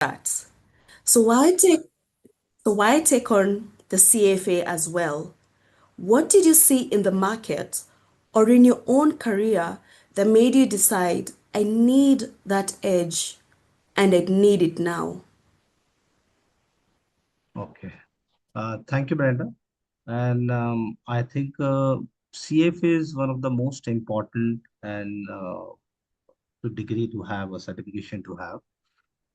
that. So why take on the CFA as well? What did you see in the market or in your own career that made you decide, I need that edge and I need it now? Okay. Thank you, Brenda. And I think CFA is one of the most important and to degree to have a certification to have.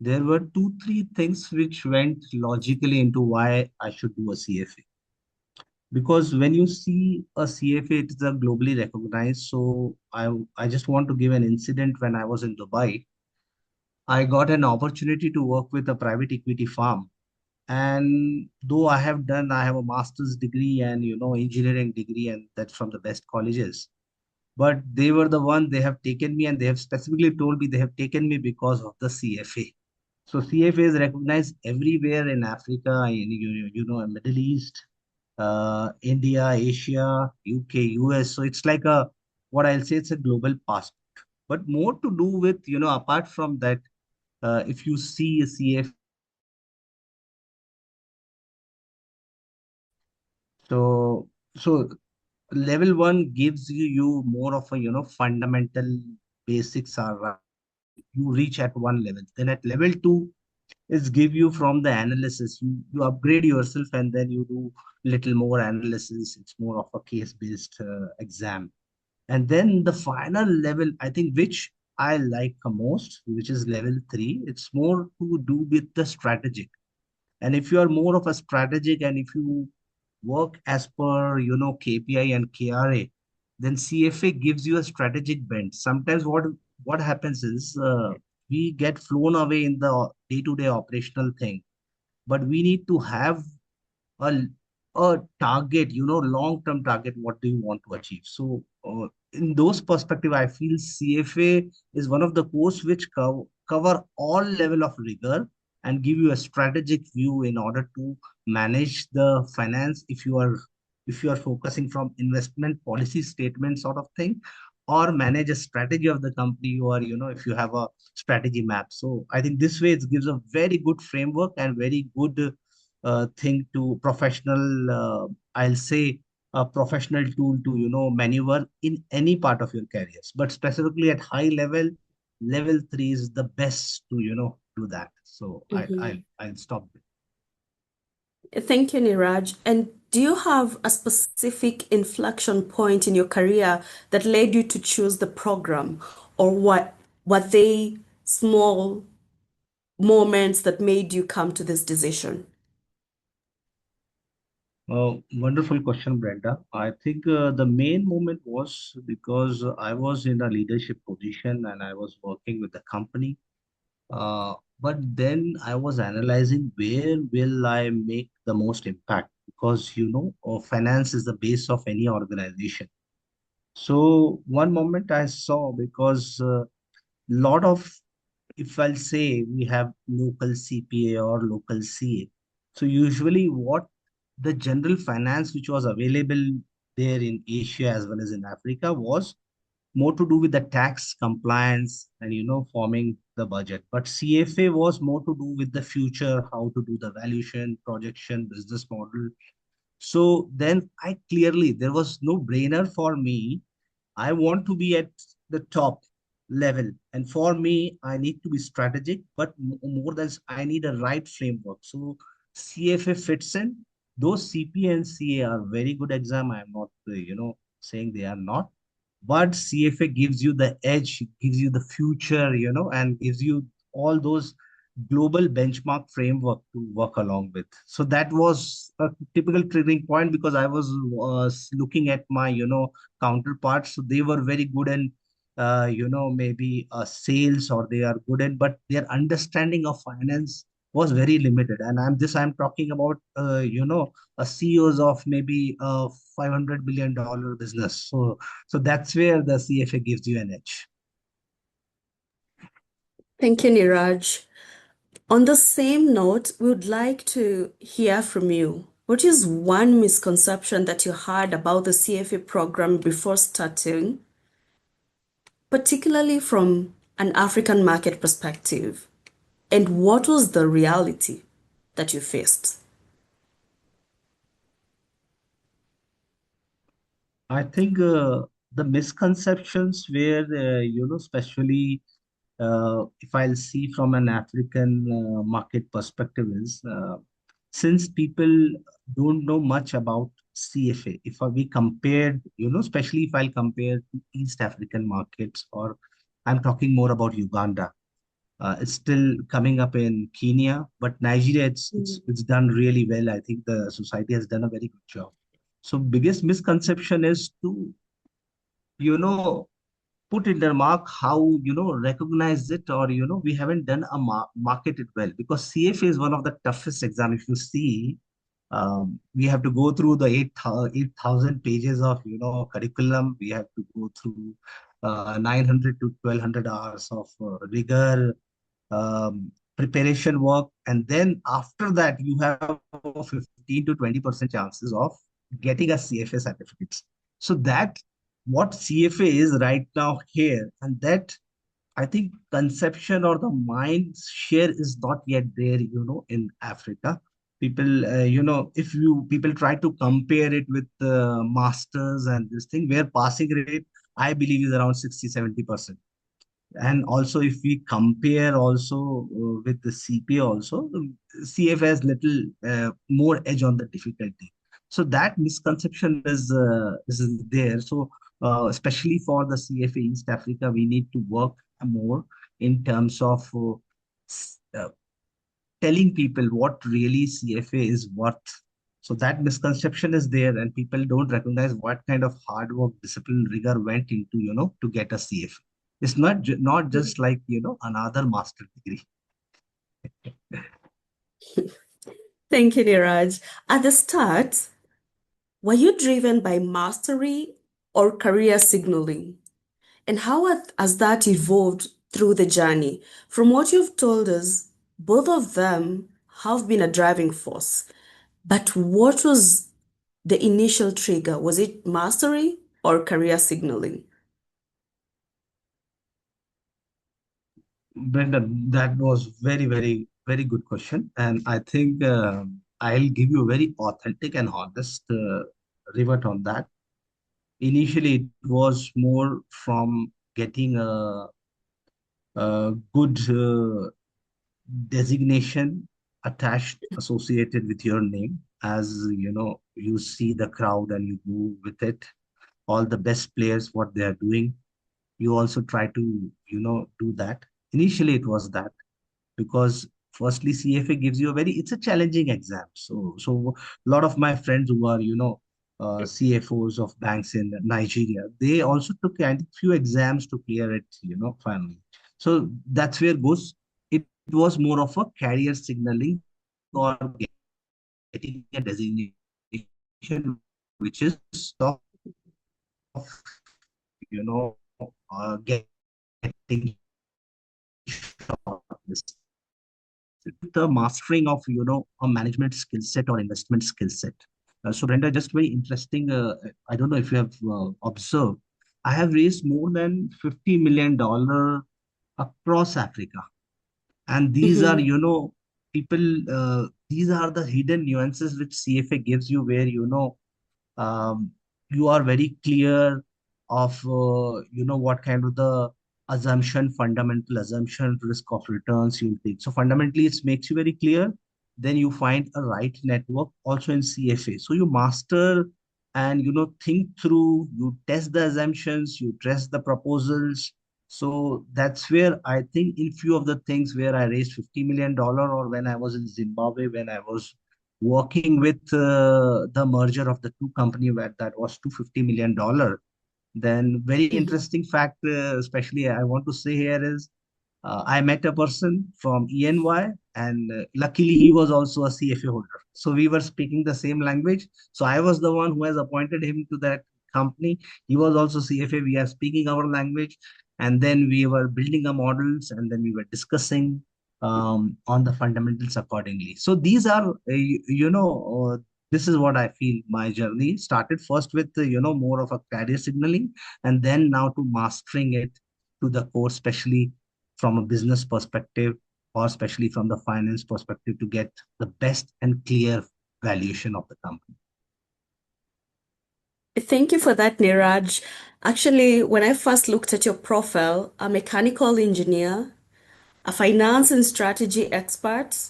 There were two, three things which went logically into why I should do a CFA. Because when you see a CFA, it is a globally recognized. So I just want to give an incident when I was in Dubai. I got an opportunity to work with a private equity firm. And though I have a master's degree and engineering degree, and that's from the best colleges. But they were the one they have taken me, and they have specifically told me they have taken me because of the CFA. So CFA is recognized everywhere in Africa, in Middle East, India, Asia, UK, US. So it's like a what I'll say it's a global passport. But more to do with apart from that, if you see a CFA, so so level one gives you more of a fundamental basics are right. You reach at one level. Then at level two is give you from the analysis. You upgrade yourself and then you do little more analysis. It's more of a case based exam. And then the final level, I think, which I like the most, which is level three. It's more to do with the strategic. And if you are more of a strategic and if you work as per, KPI and KRA, then CFA gives you a strategic bent. Sometimes what happens is we get flown away in the day-to-day operational thing, but we need to have a, a target, long-term target. What do you want to achieve? So in those perspective, I feel CFA is one of the course which cover all level of rigor and give you a strategic view in order to manage the finance if you are focusing from investment policy statement sort of thing, or manage a strategy of the company, or if you have a strategy map. So I think this way it gives a very good framework and very good thing to professional, I'll say a professional tool to, maneuver in any part of your careers. But specifically at high level, level three is the best to, do that. So Mhm. I'll stop there. Thank you, Neeraj. And do you have a specific inflection point in your career that led you to choose the program, or what were they small moments that made you come to this decision? Wonderful question, Brenda. I think the main moment was because I was in a leadership position and I was working with the company. But then I was analyzing where will I make the most impact, because finance is the base of any organization. So one moment I saw, because lot of, if I'll say, we have local CPA or local CA. So usually what the general finance which was available there in Asia as well as in Africa was more to do with the tax compliance and forming the budget. But CFA was more to do with the future, how to do the valuation, projection, business model. So then I clearly, there was no brainer for me. I want to be at the top level. And for me, I need to be strategic, but more than I need a right framework. So CFA fits in. Those CPA and CA are very good exam. I am not, saying they are not. But CFA gives you the edge, gives you the future, and gives you all those global benchmark framework to work along with. So that was a typical triggering point, because I was looking at my, counterparts. So they were very good in, maybe sales, or they are good in, but their understanding of finance was very limited. And I'm talking about, CEOs of maybe a $500 million business. So that's where the CFA gives you an edge. Thank you, Neeraj. On the same note, we would like to hear from you. What is one misconception that you had about the CFA program before starting, particularly from an African market perspective? And what was the reality that you faced? I think the misconceptions were, especially if I'll see from an African market perspective is since people don't know much about CFA, if we compared, especially if I'll compare to East African markets, or I'm talking more about Uganda. It's still coming up in Kenya, but Nigeria, it's done really well. I think the society has done a very good job. So biggest misconception is to, you know, put in the mark how, recognize it, or, we haven't done a market it well, because CFA is one of the toughest exam. If you see, we have to go through the 8,000 pages of, curriculum. We have to go through 900 to 1,200 hours of rigor, preparation work, and then after that you have 15 to 20% chances of getting a CFA certificate. So that what CFA is right now here, and that I think conception or the mind share is not yet there, in Africa. People, if you people try to compare it with the masters and this thing, where passing rate, I believe, is around 60-70%. And also, if we compare also with the CPA also, the CFA has little more edge on the difficulty. So that misconception is there. So especially for the CFA East Africa, we need to work more in terms of telling people what really CFA is worth. So that misconception is there, and people don't recognize what kind of hard work, discipline, rigor went into, to get a CFA. It's not just like, another master degree. Thank you, Neeraj. At the start, were you driven by mastery or career signaling? And how has that evolved through the journey? From what you've told us, both of them have been a driving force. But what was the initial trigger? Was it mastery or career signaling? Brenda, that was very, very, very good question. And I think I'll give you a very authentic and honest revert on that. Initially, it was more from getting a good designation attached, associated with your name. As you see the crowd and you go with it, all the best players, what they are doing, you also try to, do that. Initially, it was that, because firstly CFA gives you a very, it's a challenging exam. So a lot of my friends who are, CFOs of banks in Nigeria, they also took, I think, few exams to clear it, finally. So that's where goes, it was more of a career signaling or getting a designation, which is of, getting shortlisted. The mastering of, a management skill set or investment skill set. So Brenda, just very interesting. I don't know if you have observed, I have raised more than $50 million across Africa. And these are, Mhm. people, these are the hidden nuances which CFA gives you, where, um, you are very clear of, what kind of the assumption, fundamental assumption, risk of returns you'll take. So fundamentally, it makes you very clear. Then you find a right network also in CFA. So you master and, think through, you test the assumptions, you test the proposals. So that's where I think in few of the things where I raised $50 million, or when I was in Zimbabwe, when I was working with the merger of the two company, where that was $250 million. Then very Mhm. interesting fact, especially I want to say here is, I met a person from ENY, and luckily he was also a CFA holder. So we were speaking the same language. So I was the one who has appointed him to that company. He was also CFA. We are speaking our language. And then we were building a models, and then we were discussing on the fundamentals accordingly. So these are, this is what I feel my journey started first with, more of a career signaling, and then now to mastering it to the core, especially from a business perspective. or especially from the finance perspective to get the best and clear valuation of the company. Thank you for that, Neeraj. Actually, when I first looked at your profile, a mechanical engineer, a finance and strategy expert,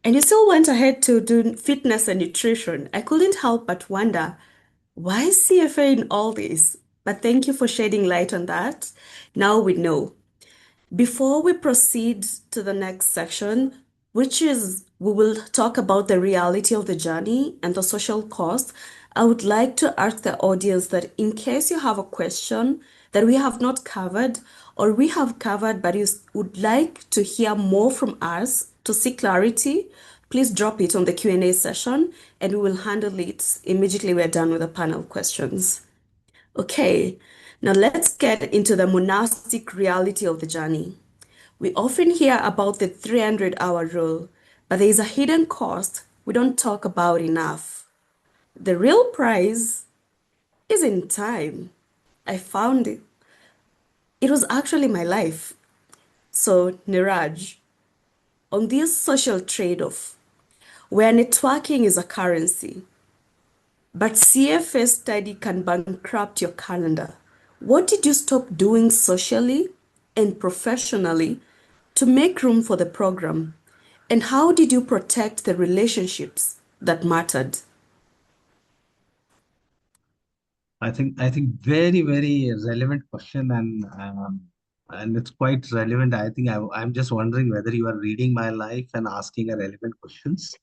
and you still went ahead to do fitness and nutrition. I couldn't help but wonder, why CFA in all this? But thank you for shedding light on that. Now we know. Before we proceed to the next section, which is we will talk about the reality of the journey and the social cost, I would like to ask the audience that in case you have a question that we have not covered or we have covered but you would like to hear more from us to seek clarity, please drop it on the Q&A session and we will handle it immediately we're done with the panel questions. Okay, now let's get into the monastic reality of the journey. We often hear about the 300-hour rule, but there is a hidden cost we don't talk about enough. The real price is in time. I found it. It was actually my life. So, Niraj, on this social trade-off, where networking is a currency, but CFA study can bankrupt your calendar. What did you stop doing socially and professionally to make room for the program? And how did you protect the relationships that mattered? I think very relevant question, and it's quite relevant. I think I'm just wondering whether you are reading my life and asking a relevant questions.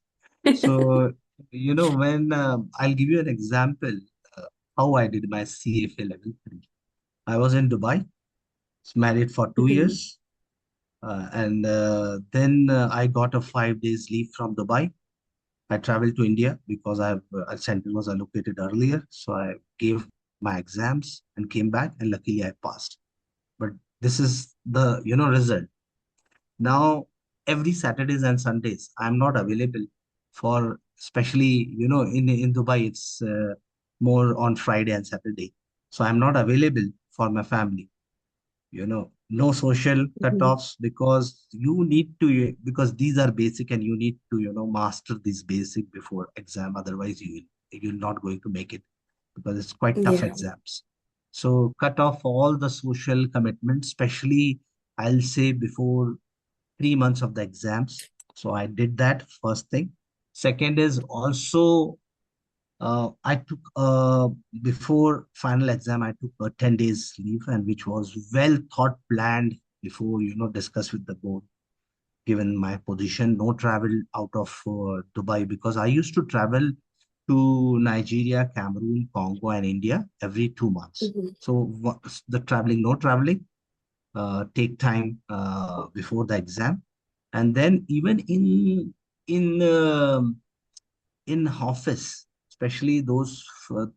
So, when I'll give you an example uh, how I did my CFA level 3. I was in Dubai, was married for two Mhm, years, and then I got a 5 days leave from Dubai. I traveled to India because a center was allocated earlier. So I gave my exams and came back, and luckily I passed. But this is the result. Now every Saturdays and Sundays I'm not available for, especially in Dubai it's more on Friday and Saturday. So I'm not available for my family. No social mhm. cutoffs, because you need to, because these are basic and you need to master these basic before exam, otherwise you're not going to make it, because it's quite tough Yeah. exams. So cut off all the social commitments, especially I'll say before 3 months of the exams. So I did that, first thing. Second is also, I took before final exam, I took 10 days leave, and which was well thought planned before, discuss with the board. Given my position, no travel out of Dubai, because I used to travel to Nigeria, Cameroon, Congo, and India every 2 months. Mhm, So the traveling, no traveling, take time before the exam, and then even in office, especially those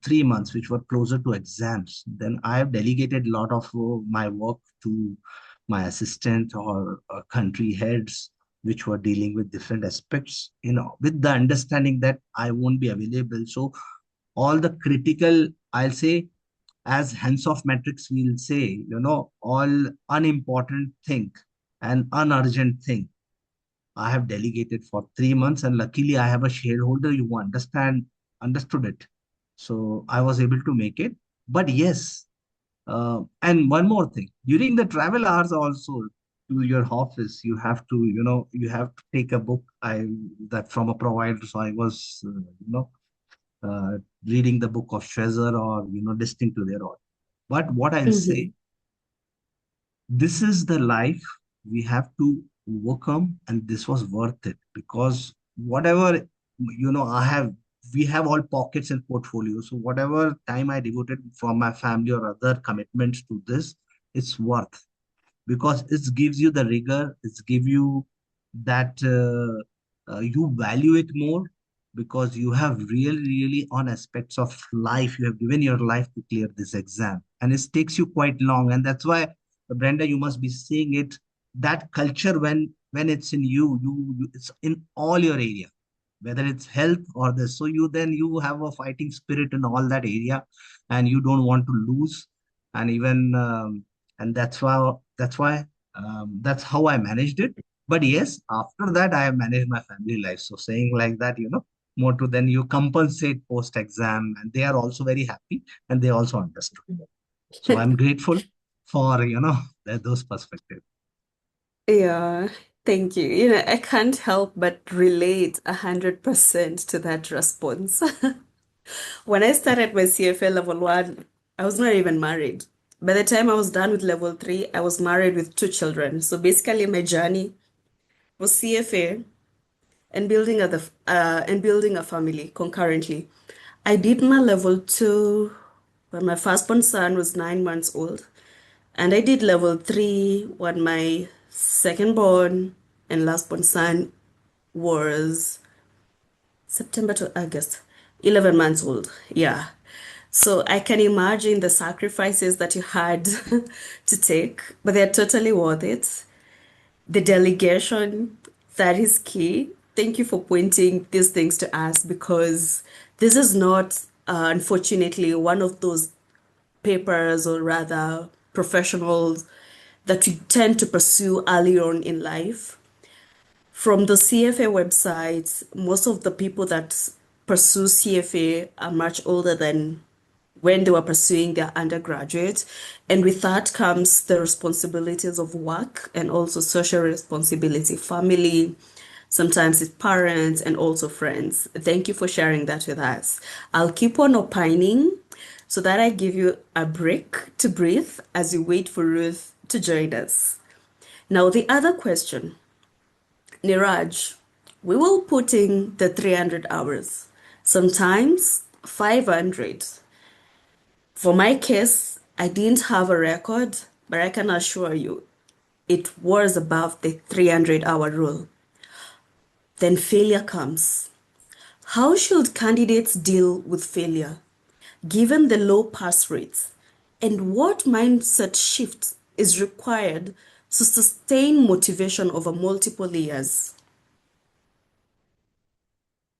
3 months which were closer to exams, then I have delegated a lot of my work to my assistant or country heads, which were dealing with different aspects, with the understanding that I won't be available. So all the critical, I'll say, as hands off metrics, we'll say, all unimportant thing and unurgent thing I have delegated for 3 months, and luckily I have a shareholder who understood it. So I was able to make it. But yes, and one more thing, during the travel hours also to your office, you have to take a book that from a provider. So I was, uh, reading the book of Schwezer, or listening to their audio. But what I'll say, mhm, this is the life we have to overcome, and this was worth it, because whatever I have, we have all pockets and portfolios. So whatever time I devoted from my family or other commitments to this, it's worth, because it gives you the rigor, it gives you that you value it more, because you have really on aspects of life, you have given your life to clear this exam, and it takes you quite long. And that's why, Brenda, you must be seeing it, that culture, when it's in it's in all your area, whether it's health or this. So you have a fighting spirit in all that area, and you don't want to lose. And even and that's why that's how I managed it. But yes, after that, I have managed my family life. So saying like that, more to then you compensate post exam, and they are also very happy and they also understood. So I'm grateful for, those perspectives. Yeah, thank you. You know, I can't help but relate 100% to that response. When I started my CFA level one, I was not even married. By the time I was done with level three, I was married with two children. So basically, my journey was CFA and building a family concurrently. I did my level two when my firstborn son was 9 months old, and I did level three when my secondborn and lastborn son was September to August, 11 months old. Yeah. So I can imagine the sacrifices that you had to take, but they're totally worth it. The delegation, that is key. Thank you for pointing these things to us because this is not, unfortunately, one of those papers or rather professionals that we tend to pursue early on in life. From the CFA website, most of the people that pursue CFA are much older than when they were pursuing their undergraduate. And with that comes the responsibilities of work and also social responsibility, family, sometimes it's parents and also friends. Thank you for sharing that with us. I'll keep on opining so that I give you a break to breathe as you wait for Ruth to join us. Now, the other question, Niraj, we will put in the 300 hours, sometimes 500. For my case, I didn't have a record, but I can assure you it was above the 300-hour rule. Then failure comes. How should candidates deal with failure, given the low pass rates? And what mindset shift is required to sustain motivation over multiple years?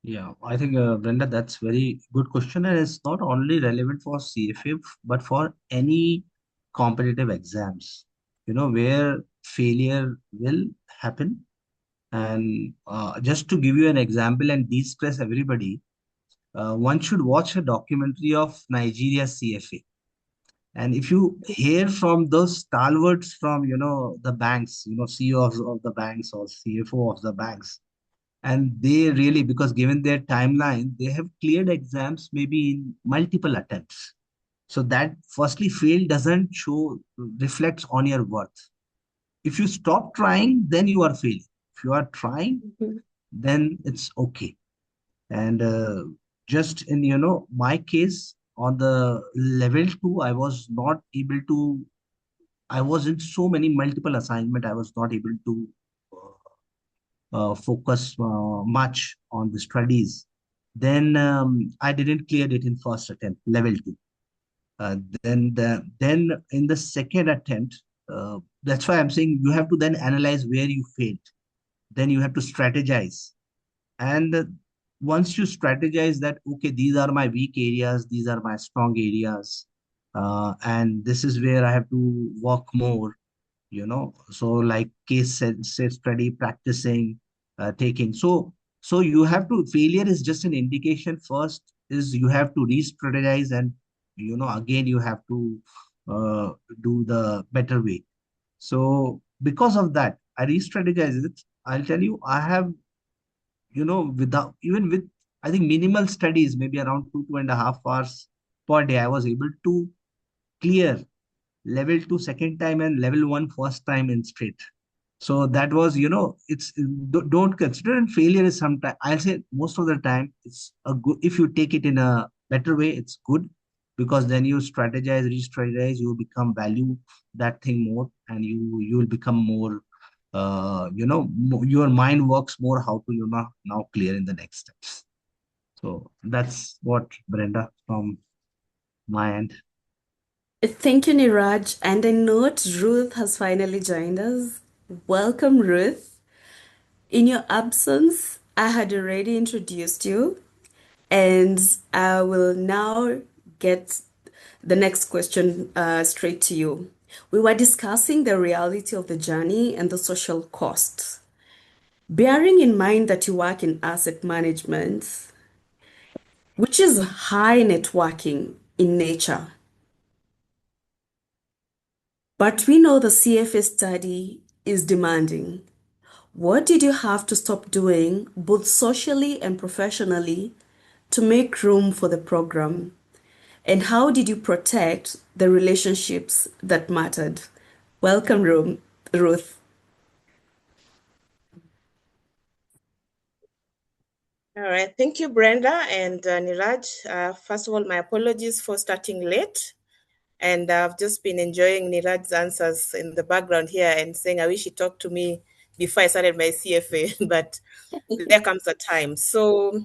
Yeah, I think, Brenda, that's very good question, and it's not only relevant for CFA but for any competitive exams. Where failure will happen, and just to give you an example and de-stress everybody, one should watch a documentary of Nigeria CFA. And if you hear from those stalwarts from, the banks, CEOs of the banks or CFO of the banks, and they really, because given their timeline, they have cleared exams maybe in multiple attempts. So that firstly, fail doesn't show, reflects on your worth. If you stop trying, then you are failing. If you are trying, Mhm. then it's okay. And just in, my case, on the level two, I was not able to, I was in so many multiple assignment, I was not able to focus much on the studies. Then I didn't clear it in first attempt, level two. Then in the second attempt, that's why I'm saying you have to then analyze where you failed. Then you have to strategize. And once you strategize that, okay, these are my weak areas, these are my strong areas, and this is where I have to work more, so like case study, practicing, taking. So you have to, failure is just an indication. First is you have to re-strategize, and again you have to uh, do the better way. So because of that, I re-strategize it. I'll tell you, I have, without, even with, I think, minimal studies, maybe around 2.5 hours per day, I was able to clear level 2 second time and level 1 first time in straight. So that was, it's, don't consider, and failure is sometimes, I'll say most of the time, it's a good, if you take it in a better way, it's good, because then you strategize, re-strategize, you become value that thing more, and you will become more, your mind works more how to, now clear in the next steps. So that's what, Brenda, from my end. Thank you, Niraj. And I note Ruth has finally joined us. Welcome, Ruth. In your absence, I had already introduced you, and I will now get the next question straight to you. We were discussing the reality of the journey and the social costs. Bearing in mind that you work in asset management, which is high networking in nature, but we know the CFA study is demanding. What did you have to stop doing, both socially and professionally, to make room for the program? And how did you protect the relationships that mattered? Welcome, Ruth. All right. Thank you, Brenda and Neeraj. First of all, my apologies for starting late. And I've just been enjoying Neeraj's answers in the background here and saying, I wish he talked to me before I started my CFA, but there comes a time. So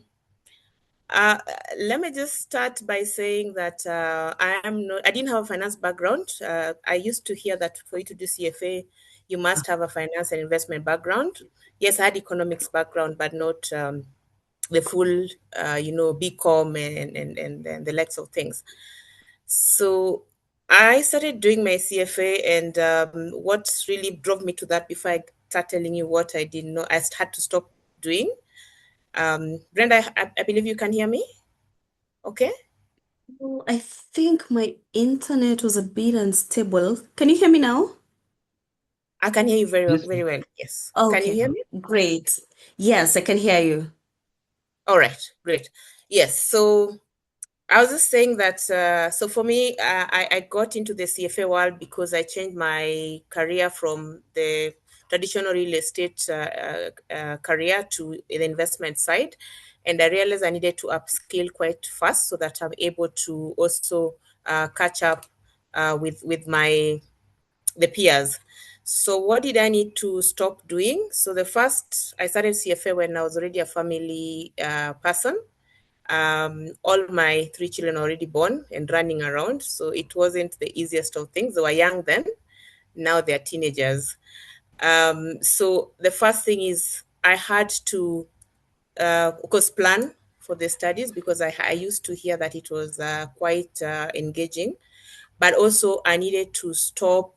uh, let me just start by saying that I didn't have a finance background. I used to hear that for you to do CFA, you must have a finance and investment background. Yes, I had economics background, but not the full, BCom and the likes of things. So I started doing my CFA, and what really drove me to that before I start telling you what I didn't know, I had to stop doing. Brenda, I believe you can hear me. Okay. Well, I think my internet was a bit unstable. Can you hear me now? I can hear you Yes, very well. Yes. Can you Okay, hear me? great. Yes, I can hear you. All right. Great. Yes. So I was just saying that, so for me, I got into the CFA world because I changed my career from the traditional real estate career to the investment side. And I realized I needed to upskill quite fast so that I'm able to also catch up with the peers. So what did I need to stop doing? So the first, I started CFA when I was already a family person. All my three children are already born and running around, so it wasn't the easiest of things. They were young then, now they're teenagers. So the first thing is I had to, of course, plan for the studies because I used to hear that it was quite engaging, but also I needed to stop,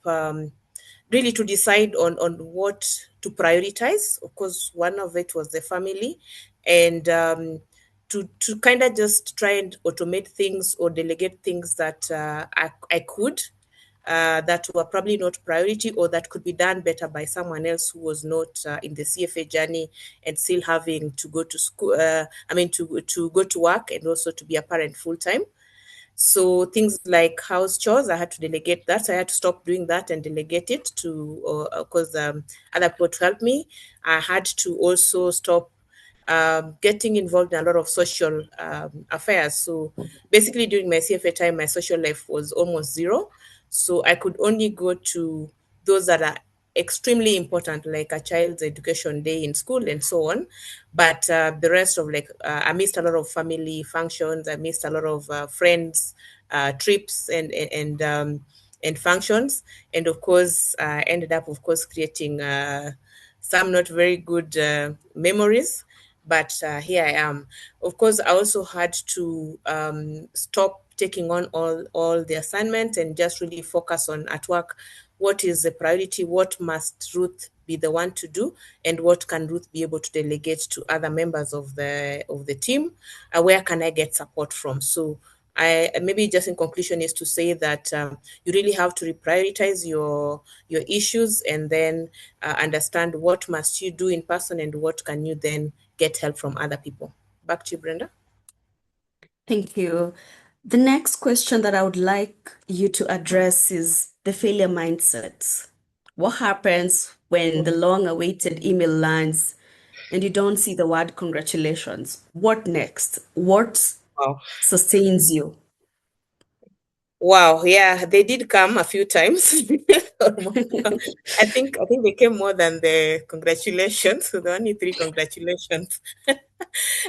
really to decide on what to prioritize. Of course, one of it was the family, and to kind of just try and automate things or delegate things that I could, that were probably not priority or that could be done better by someone else who was not in the CFA journey and still having to go to school. To go to work and also to be a parent full time. So things like house chores, I had to delegate that. I had to stop doing that and delegate it to, because other people to help me. I had to also stop getting involved in a lot of social affairs. So basically, during my CFA time, my social life was almost zero. So I could only go to those that are extremely important, like a child's education day in school and so on. But the rest of I missed a lot of family functions. I missed a lot of friends trips and functions. And of course, I ended up, of course, creating some not very good memories. But here I am. Of course, I also had to stop taking on all the assignments and just really focus on at work. What is the priority? What must Ruth be the one to do, and what can Ruth be able to delegate to other members of the team? Where can I get support from? So I maybe just in conclusion is to say that you really have to reprioritize your issues and then understand what must you do in person and what can you then get help from other people. Back to you, Brenda. Thank you. The next question that I would like you to address is the failure mindset. What happens when the long-awaited email lands and you don't see the word congratulations? What next? What Wow. sustains you? Wow, yeah, they did come a few times. I think they came more than the congratulations. So the only three congratulations.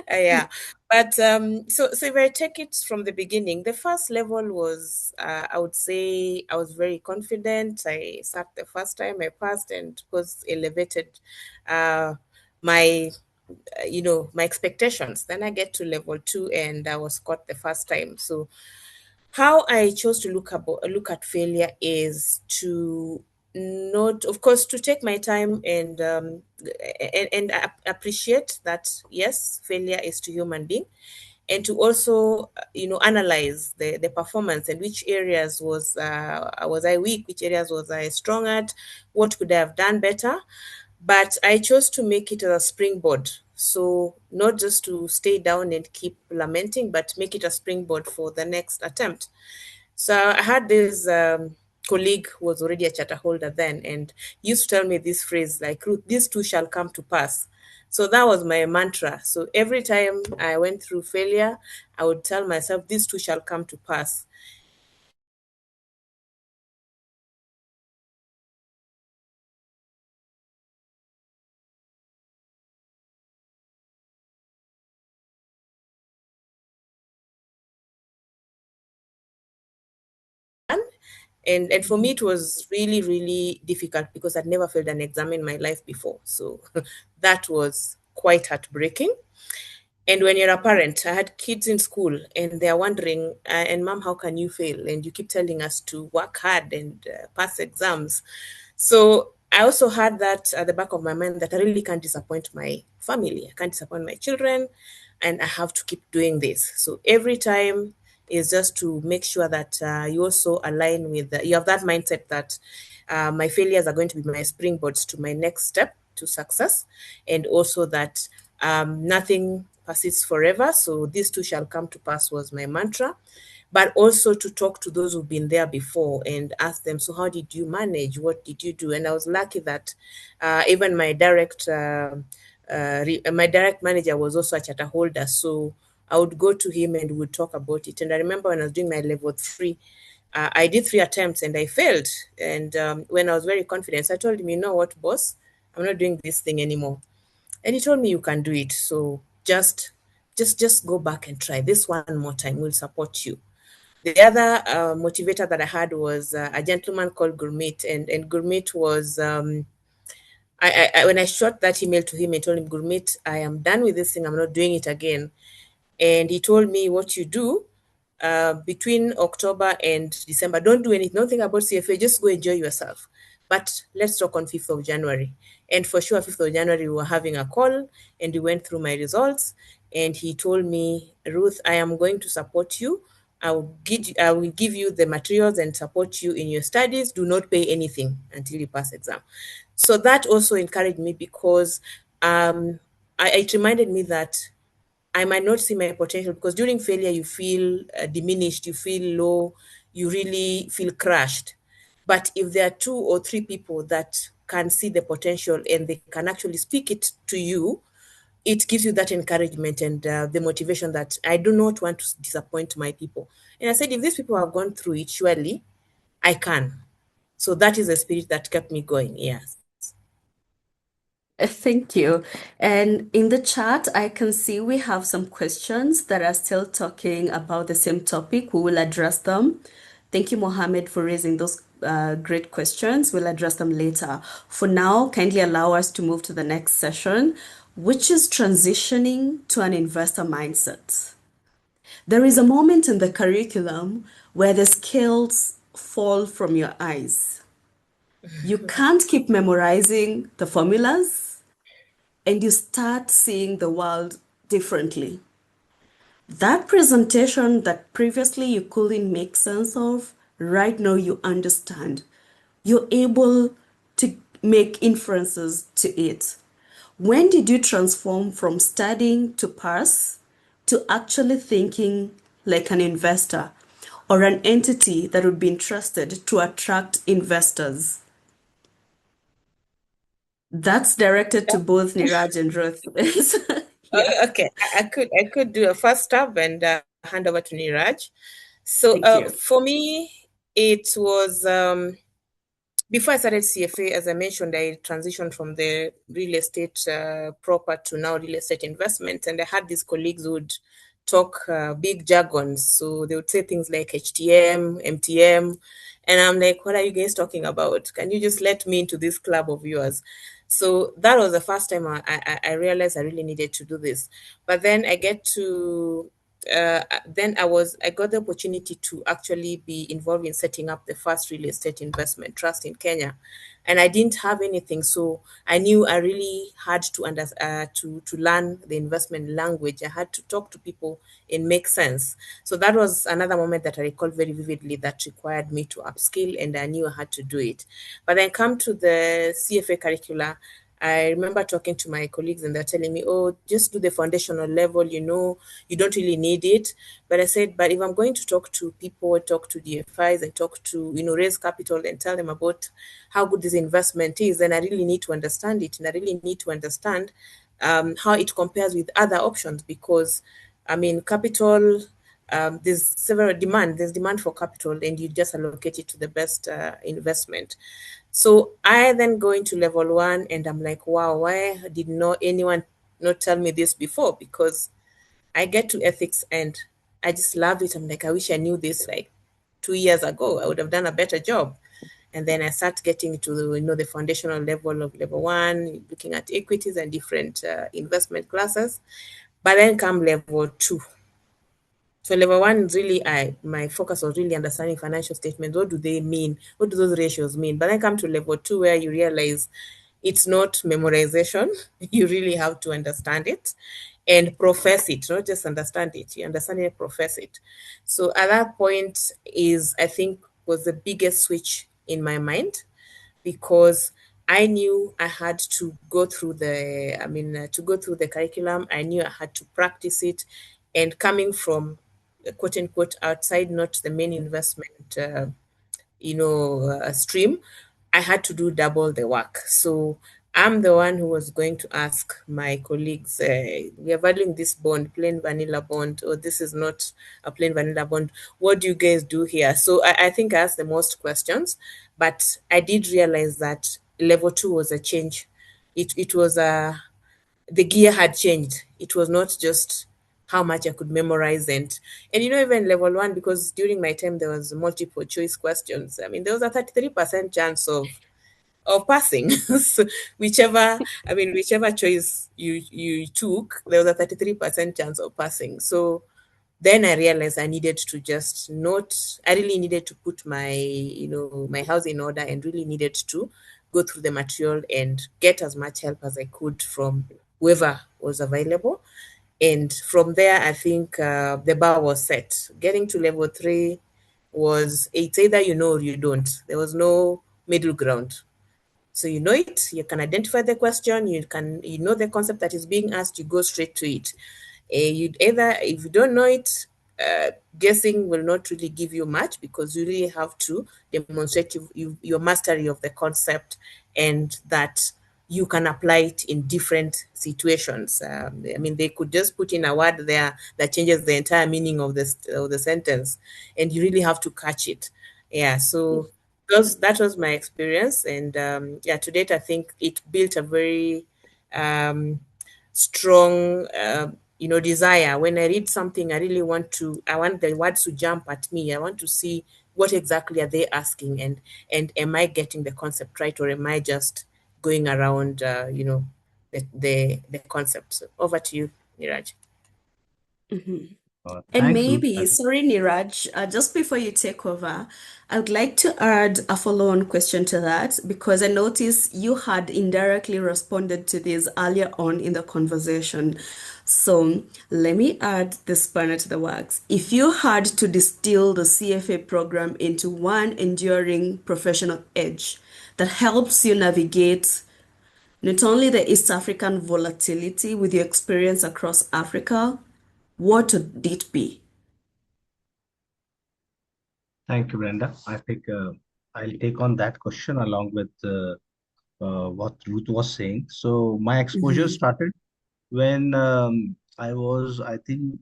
Yeah, but so if I take it from the beginning, the first level was I would say I was very confident. I sat the first time, I passed and was elevated my my expectations. Then I get to level two and I was caught the first time. So how I chose to look at failure is to not, of course, to take my time and appreciate that yes, failure is to human being, and to also analyze the performance and which areas was I weak, which areas was I strong at, what could I have done better. But I chose to make it a springboard, so not just to stay down and keep lamenting, but make it a springboard for the next attempt. So I had this colleague who was already a charter holder then, and he used to tell me this phrase like, Ruth, these two shall come to pass. So that was my mantra. So every time I went through failure, I would tell myself, these two shall come to pass. And for me, it was really, really difficult because I'd never failed an exam in my life before. So that was quite heartbreaking. And when you're a parent, I had kids in school and they're wondering, and mom, how can you fail? And you keep telling us to work hard and pass exams. So I also had that at the back of my mind that I really can't disappoint my family. I can't disappoint my children, and I have to keep doing this. So every time is just to make sure that you also align with, you have that mindset that my failures are going to be my springboards to my next step to success, and also that nothing persists forever. So these two shall come to pass was my mantra. But also to talk to those who've been there before and ask them, so how did you manage? What did you do? And I was lucky that even my direct manager was also a charter holder. So I would go to him and we would talk about it. And I remember when I was doing my level 3, I did 3 attempts and I failed. And when I was very confident, I told him, you know what, boss, I'm not doing this thing anymore. And he told me, you can do it. So just go back and try this one more time. We'll support you. The other motivator that I had was a gentleman called Gurmeet, and Gurmeet was, when I shot that email to him, I told him, Gurmeet, I am done with this thing. I'm not doing it again. And he told me, what you do between October and December, don't do anything. Don't think about CFA. Just go enjoy yourself. But let's talk on 5th of January. And for sure, 5th of January, we were having a call and we went through my results. And he told me, Ruth, I am going to support you. I will give you the materials and support you in your studies. Do not pay anything until you pass exam. So that also encouraged me because it reminded me that I might not see my potential, because during failure, you feel diminished, you feel low, you really feel crushed. But if there are 2 or 3 people that can see the potential and they can actually speak it to you, it gives you that encouragement and the motivation that I do not want to disappoint my people. And I said, if these people have gone through it, surely I can. So that is the spirit that kept me going. Yes. Thank you. And in the chat, I can see we have some questions that are still talking about the same topic. We will address them. Thank you, Mohammed, for raising those great questions. We'll address them later. For now, kindly allow us to move to the next session, which is transitioning to an investor mindset. There is a moment in the curriculum where the scales fall from your eyes. You can't keep memorizing the formulas, and you start seeing the world differently. That presentation that previously you couldn't make sense of, right now you understand. You're able to make inferences to it. When did you transform from studying to pass to actually thinking like an investor or an entity that would be entrusted to attract investors? That's directed to both Neeraj and Ruth. Yeah, Okay, I could do a first stab and hand over to Neeraj. So thank you. for me, it was before I started CFA, as I mentioned, I transitioned from the real estate proper to now real estate investment, and I had these colleagues who would talk big jargons. So they would say things like HTM, MTM, and I'm like, what are you guys talking about? Can you just let me into this club of yours? So that was the first time I realized I really needed to do this. But then I get to then I got the opportunity to actually be involved in setting up the first real estate investment trust in Kenya, and I didn't have anything, so I knew I really had to learn the investment language. I had to talk to people and make sense. So that was another moment that I recall very vividly that required me to upskill, and I knew I had to do it. But then come to the CFA curricula. I remember talking to my colleagues and they're telling me, oh, just do the foundational level, you don't really need it. But I said, but if I'm going to talk to people, talk to DFIs and talk to, raise capital and tell them about how good this investment is, then I really need to understand it. And I really need to understand how it compares with other options because, I mean, capital, there's there's demand for capital and you just allocate it to the best investment. So I then go into level one and I'm like, wow, why did not anyone not tell me this before? Because I get to ethics and I just love it. I'm like, I wish I knew this like 2 years ago. I would have done a better job. And then I start getting to the foundational level of level one, looking at equities and different investment classes. But then come level two. So level one is really my focus was really understanding financial statements. What do they mean? What do those ratios mean? But then come to level two where you realize it's not memorization. You really have to understand it and profess it, not just understand it. You understand it, profess it. So at that point I think was the biggest switch in my mind because I knew I had to go through to go through the curriculum. I knew I had to practice it. And coming from quote unquote outside, not the main investment, stream, I had to do double the work. So I'm the one who was going to ask my colleagues, we are valuing this bond, plain vanilla bond, or this is not a plain vanilla bond. What do you guys do here? So I think I asked the most questions, but I did realize that level two was a change. It was the gear had changed. It was not just how much I could memorize and even level one, because during my time there was multiple choice questions. I mean, there was a 33% chance of passing. So whichever choice you took, there was a 33% chance of passing. So then I realized I needed to just not, I really needed to put my house in order and really needed to go through the material and get as much help as I could from whoever was available. And from there, I think the bar was set. Getting to level three it's either you know or you don't. There was no middle ground. So you know it, you can identify the question, you know the concept that is being asked, you go straight to it. You'd either, if you don't know it, guessing will not really give you much because you really have to demonstrate your mastery of the concept and that you can apply it in different situations. I mean, they could just put in a word there that changes the entire meaning of the sentence, and you really have to catch it. Yeah, so that was my experience, and yeah, to date, I think it built a very um, strong, desire. When I read something, I want the words to jump at me. I want to see what exactly are they asking, and am I getting the concept right, or am I just going around, the concept? So over to you, Niraj. Mhm. Uh, And thanks, Ruth. maybe, sorry, Neeraj, just before you take over, I would like to add a follow-on question to that because I noticed you had indirectly responded to this earlier on in the conversation. So let me add this spanner to the works. If you had to distill the CFA program into one enduring professional edge that helps you navigate not only the East African volatility with your experience across Africa, what would it be? Thank you, Brenda. I think I'll take on that question along with what Ruth was saying. So my exposure Mhm. started when I was, I think,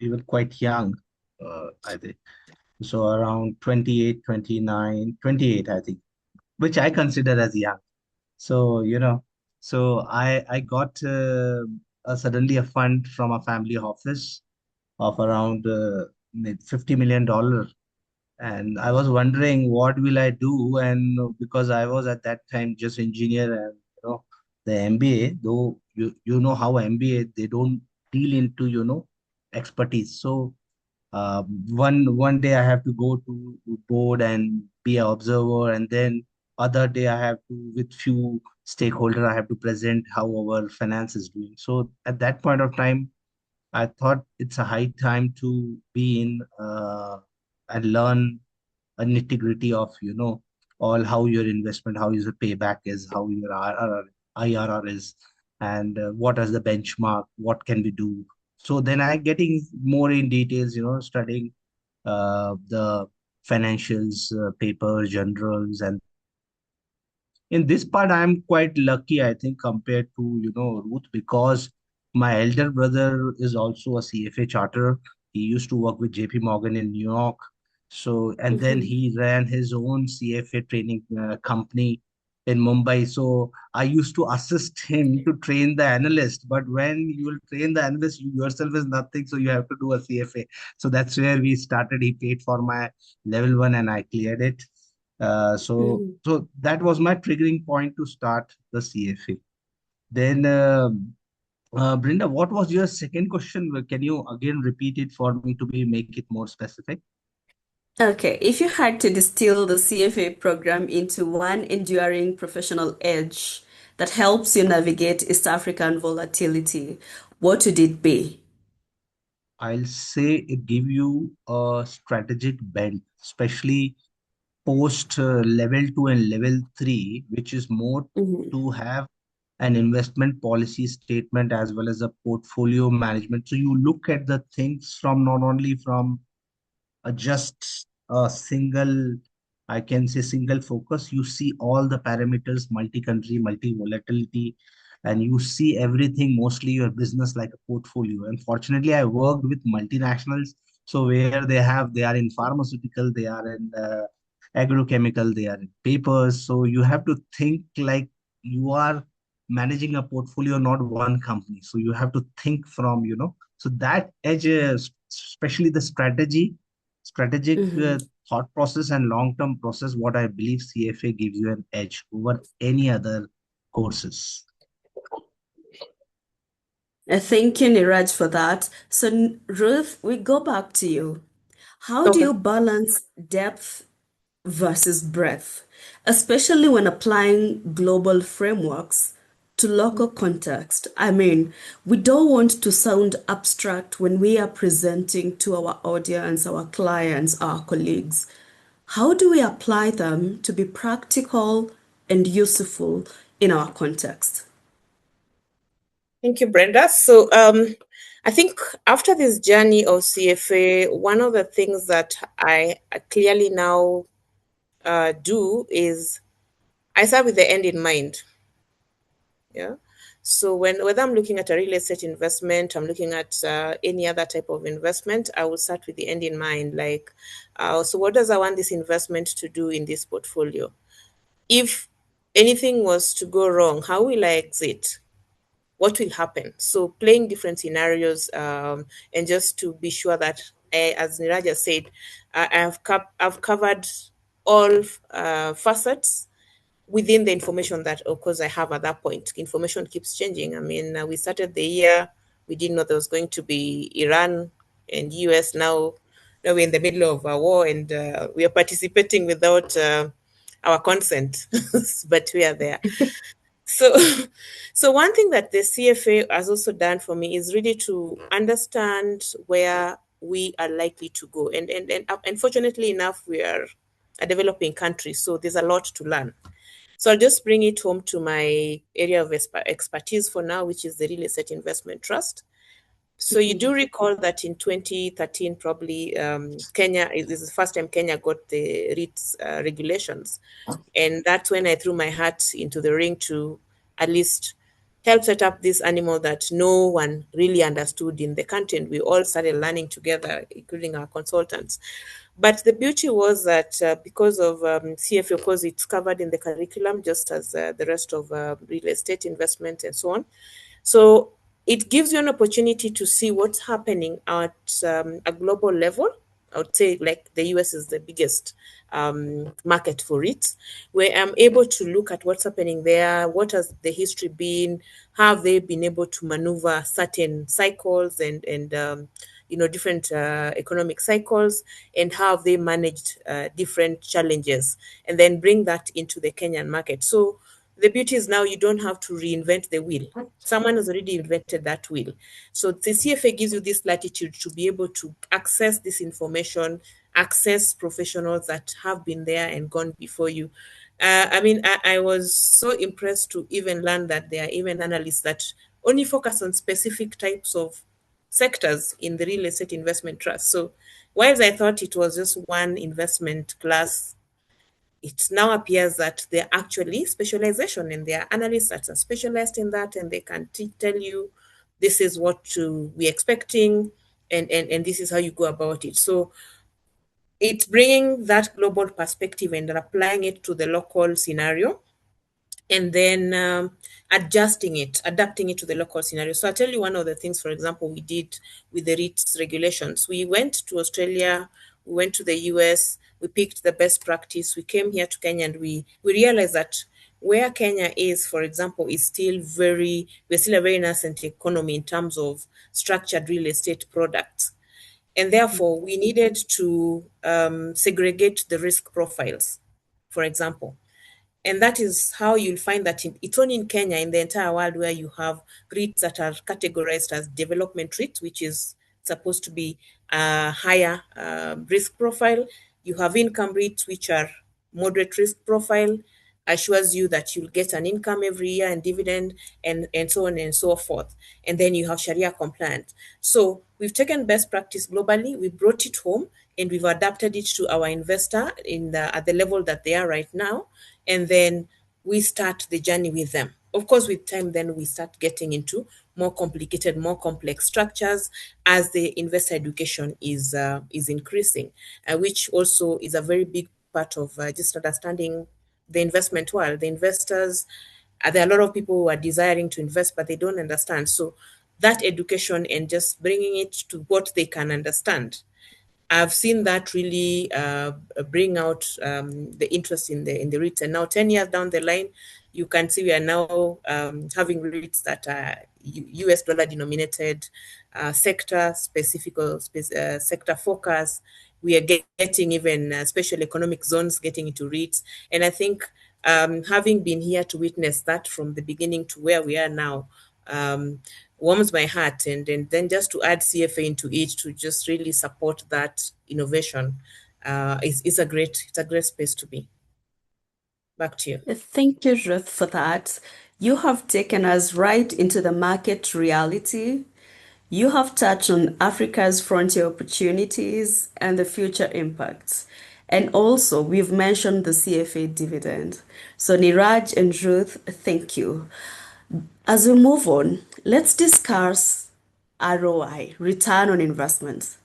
even quite young, I think. So around 28, 29, 28, I think, which I consider as young. So, so I got suddenly a fund from a family office of around $50 million. And I was wondering what will I do? And because I was at that time just engineer and the MBA, though you know how MBA, they don't deal into, expertise. So one day I have to go to board and be an observer, and then other day I have to, with few stakeholder, I have to present how our finance is doing. So at that point of time, I thought it's a high time to be in and learn a nitty-gritty of, all how your investment, how your payback is, how your IRR is, and what is the benchmark, what can we do. So then I getting more in details, studying the financials, papers, journals, and in this part I'm quite lucky, I think, compared to Ruth, because my elder brother is also a CFA charter. He used to work with JP Morgan in New York. So and then Mhm. he ran his own CFA training company in Mumbai. So I used to assist him to train the analyst, but when you will train the analyst, you yourself is nothing, so you have to do a CFA. So that's where we started. He paid for my level 1 and I cleared it. Mhm. So that was my triggering point to start the CFA. Then, Brenda, what was your second question? Can you again repeat it for me to be make it more specific? Okay, if you had to distill the CFA program into one enduring professional edge that helps you navigate East African volatility, what would it be? I'll say it give you a strategic bent, especially post level 2 and level 3, which is more Mhm. to have an investment policy statement as well as a portfolio management. So you look at the things from not only from just a single, I can say single focus. You see all the parameters, multi-country, multi-volatility, and you see everything, mostly your business like a portfolio. And fortunately, I worked with multinationals, so where they are in pharmaceutical, they are in agrochemical, they are in papers. So you have to think like you are managing a portfolio, not one company. So you have to think from, so that edge, especially the strategic Mhm. thought process and long-term process, what I believe CFA gives you an edge over any other courses. Thank you, Niraj, for that. So, Ruth, we go back to you. How do Okay. you balance depth versus breadth, especially when applying global frameworks to local context? I mean, we don't want to sound abstract when we are presenting to our audience, our clients, our colleagues. How do we apply them to be practical and useful in our context? Thank you, Brenda. So, I think after this journey of CFA, one of the things that I clearly now do is I start with the end in mind. Yeah. So whether I'm looking at a real estate investment, I'm looking at any other type of investment, I will start with the end in mind. Like, so what does I want this investment to do in this portfolio? If anything was to go wrong, how will I exit? What will happen? So playing different scenarios, and just to be sure that, as Niraja said, I've covered all facets within the information that, of course, I have at that point. Information keeps changing. I mean, we started the year, we didn't know there was going to be Iran and US. Now we're in the middle of a war, and we are participating without our consent, but we are there. So, so one thing that the CFA has also done for me is really to understand where we are likely to go, and unfortunately enough, we are a developing country, so there's a lot to learn. So I'll just bring it home to my area of expertise for now, which is the real estate investment trust. So you do recall that in 2013, probably Kenya, this is the first time Kenya got the REITs regulations. And that's when I threw my hat into the ring to at least help set up this animal that no one really understood in the country. And we all started learning together, including our consultants. But the beauty was that because of CFA, of course, it's covered in the curriculum, just as the rest of real estate investment and so on. So it gives you an opportunity to see what's happening at a global level. I would say like the US is the biggest market for it, where I'm able to look at what's happening there, what has the history been, how have they been able to maneuver certain cycles and different economic cycles, and how they managed different challenges, and then bring that into the Kenyan market. So the beauty is now you don't have to reinvent the wheel. Someone has already invented that wheel. So the CFA gives you this latitude to be able to access this information, access professionals that have been there and gone before you. I was so impressed to even learn that there are even analysts that only focus on specific types of sectors in the real estate investment trust. So, whilst I thought it was just one investment class, it now appears that they're actually specialization, and there are analysts that are specialized in that, and they can tell you this is what to be expecting, and this is how you go about it. So it's bringing that global perspective and applying it to the local scenario, and then adapting it to the local scenario. So I'll tell you one of the things, for example, we did with the REITs regulations. We went to Australia, we went to the US, we picked the best practice, we came here to Kenya, and we realized that where Kenya is, for example, is still we're still a very nascent economy in terms of structured real estate products. And therefore, we needed to segregate the risk profiles, for example. And that is how you'll find that it's only in Kenya, in the entire world, where you have REITs that are categorized as development REITs, which is supposed to be a higher risk profile. You have income REITs, which are moderate risk profile, assures you that you'll get an income every year and dividend, and so on and so forth. And then you have Sharia compliant. So we've taken best practice globally, we brought it home, and we've adapted it to our investor at the level that they are right now. And then we start the journey with them. Of course, with time, then we start getting into more complicated, more complex structures as the investor education is increasing, which also is a very big part of just understanding the investment world. The investors, there are a lot of people who are desiring to invest, but they don't understand. So that education and just bringing it to what they can understand, I've seen that really bring out the interest in the REITs. And now, 10 years down the line, you can see we are now having REITs that are US dollar denominated, sector specific or sector focus. We are getting even special economic zones getting into REITs. And I think having been here to witness that from the beginning to where we are now, warms my heart, and then just to add CFA into it to just really support that innovation is a great space to be. Back to you. Thank you, Ruth, for that. You have taken us right into the market reality. You have touched on Africa's frontier opportunities and the future impacts. And also, we've mentioned the CFA dividend. So, Neeraj and Ruth, thank you. As we move on, let's discuss ROI, return on investment.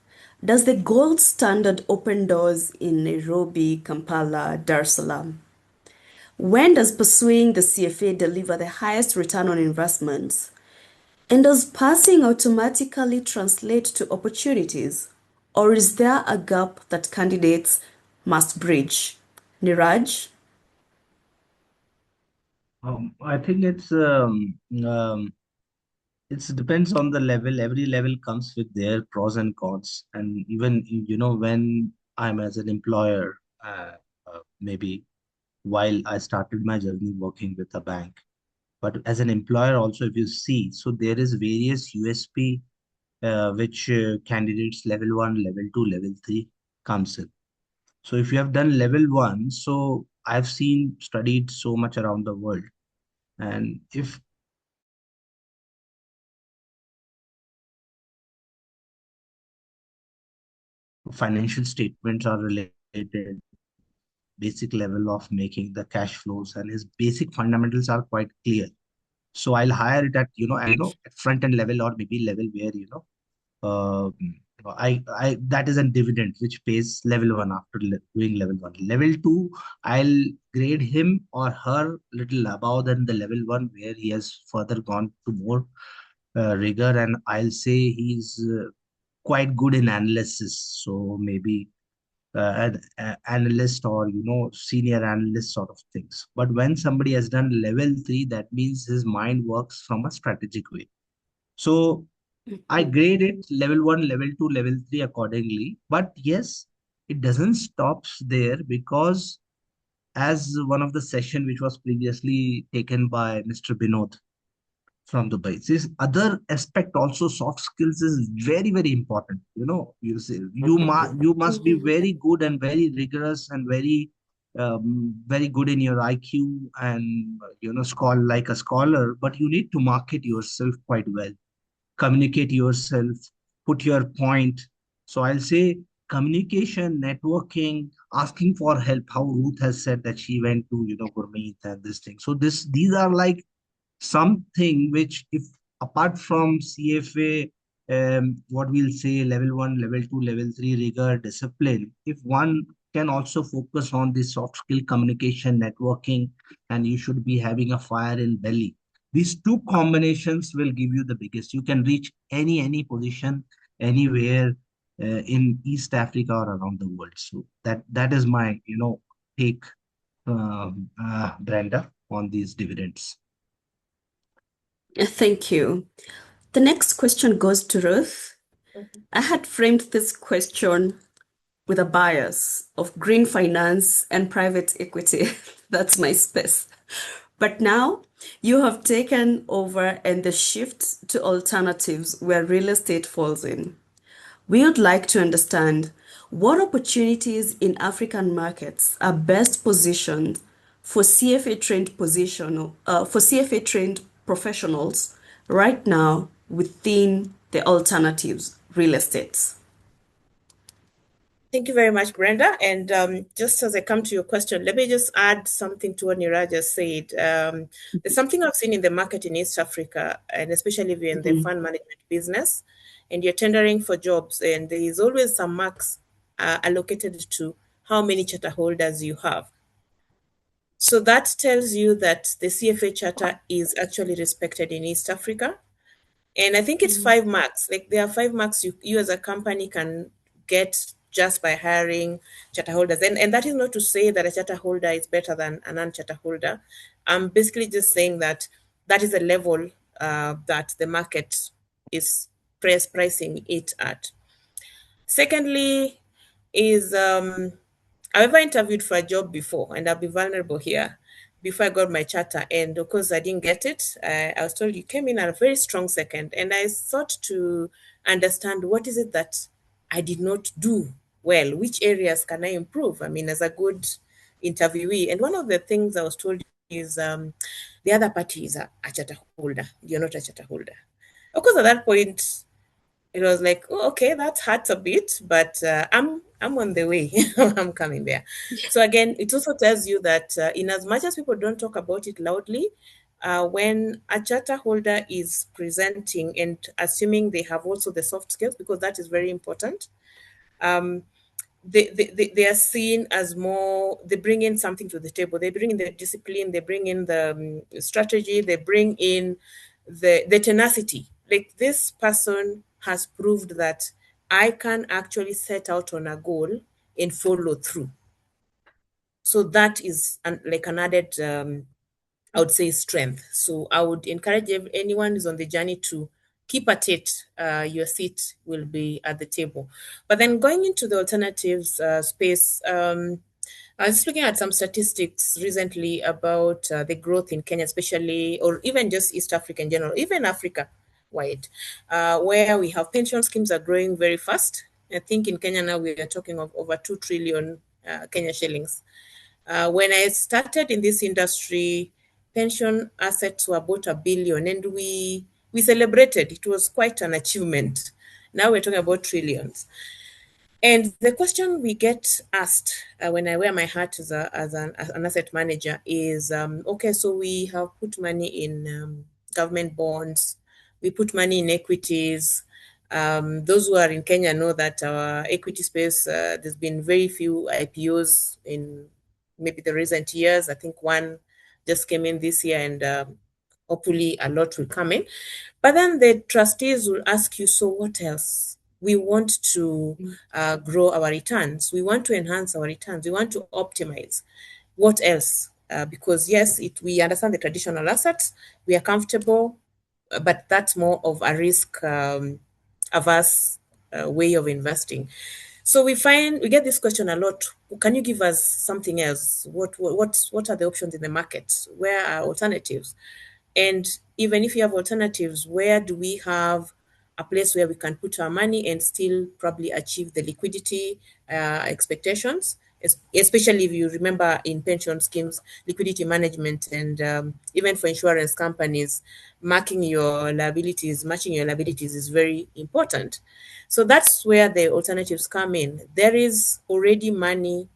Does the gold standard open doors in Nairobi, Kampala, Dar es Salaam? When does pursuing the CFA deliver the highest return on investment? And does passing automatically translate to opportunities? Or is there a gap that candidates must bridge? Niraj? I think it depends on the level. Every level comes with their pros and cons. And even, when I'm as an employer, maybe while I started my journey working with a bank, but as an employer also, if you see, so there is various USP which candidates level 1, level 2, level 3 comes in. So if you have done level 1, so I've studied so much around the world. And if financial statements are related, basic level of making the cash flows, and his basic fundamentals are quite clear. So I'll hire it at, at front end level, or maybe level where, I that is a dividend which pays level 1 after doing level 1. Level 2, I'll grade him or her little above than the level 1, where he has further gone to more rigor, and I'll say he's quite good in analysis. So maybe an analyst, or senior analyst sort of things. But when somebody has done level 3, that means his mind works from a strategic way. So I grade it level 1, level 2, level 3 accordingly. But yes, it doesn't stop there, because as one of the session which was previously taken by Mr. Binod from Dubai, this other aspect also, soft skills is very, very important. You say you must be very good and very rigorous and very good in your IQ, and score like a scholar, but you need to market yourself quite well, communicate yourself, put your point. So I'll say communication, networking, asking for help. How Ruth has said that she went to, Gurmeet and this thing. So these are like something which, if apart from CFA, what we'll say level 1, level 2, level 3 rigor, discipline, if one can also focus on the soft skill, communication, networking, and you should be having a fire in belly. These two combinations will give you the biggest. You can reach any position anywhere in East Africa or around the world. So that is my take, Brenda, on these dividends. Thank you. The next question goes to Ruth. I had framed this question with a bias of green finance and private equity. That's my space. But now you have taken over, and the shift to alternatives where real estate falls in. We would like to understand what opportunities in African markets are best positioned for CFA trained professionals right now within the alternatives real estate. Thank you very much, Brenda. And just as I come to your question, let me just add something to what Neeraj just said. There's something I've seen in the market in East Africa, and especially if you're in the fund management business and you're tendering for jobs, and there is always some marks allocated to how many charter holders you have. So that tells you that the CFA charter is actually respected in East Africa. And I think it's 5 marks. Like there are 5 marks you as a company can get just by hiring charter holders. And that is not to say that a charter holder is better than a non-charter holder. I'm basically just saying that that is a level that the market is pricing it at. Secondly, is I've ever interviewed for a job before, and I'll be vulnerable here. Before I got my charter, and of course I didn't get it. I was told you came in at a very strong second, and I sought to understand what is it that I did not do well. Which areas can I improve? I mean, as a good interviewee, and one of the things I was told is the other party is a charter holder. You're not a charter holder. Of course, at that point, it was like, oh, okay, that hurts a bit, but I'm on the way. I'm coming there. So again, it also tells you that in as much as people don't talk about it loudly, when a charter holder is presenting and assuming they have also the soft skills, because that is very important, they are seen as more, they bring in something to the table. They bring in the discipline, they bring in the strategy, they bring in the tenacity. Like this person has proved that I can actually set out on a goal and follow through. So that is like an added, I would say, strength. So I would encourage anyone who's on the journey to keep at it. Your seat will be at the table. But then going into the alternatives space, I was looking at some statistics recently about the growth in Kenya, especially, or even just East Africa in general, even Africa wide, where we have pension schemes are growing very fast. I think in Kenya now we are talking of over 2 trillion Kenya shillings. When I started in this industry, pension assets were about 1 billion, and we celebrated. It was quite an achievement. Now we're talking about trillions. And the question we get asked when I wear my hat as an asset manager is, okay, so we have put money in government bonds, we put money in equities. Those who are in Kenya know that our equity space, there's been very few IPOs in maybe the recent years. I think one just came in this year, and hopefully a lot will come in. But then the trustees will ask you, so what else? We want to grow our returns. We want to enhance our returns. We want to optimize. What else? Because yes, we understand the traditional assets. We are comfortable but that's more of a risk averse way of investing. So we get this question a lot. Can you give us something else? What are the options in the market? Where are alternatives? And even if you have alternatives, where do we have a place where we can put our money and still probably achieve the liquidity expectations? Especially if you remember in pension schemes, liquidity management, and even for insurance companies, matching your liabilities is very important. So that's where the alternatives come in. There is already money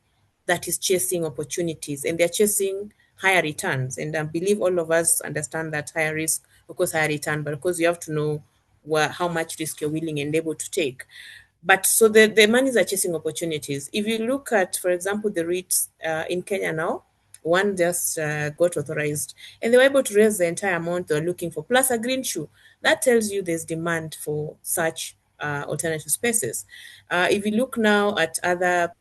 that is chasing opportunities, and they're chasing higher returns. And I believe all of us understand that higher risk, of course, higher return, but of course, you have to know how much risk you're willing and able to take. But so the monies are chasing opportunities. If you look at, for example, the REITs in Kenya now, one just got authorized, and they were able to raise the entire amount they're looking for, plus a green shoe. That tells you there's demand for such alternative spaces. If you look now at other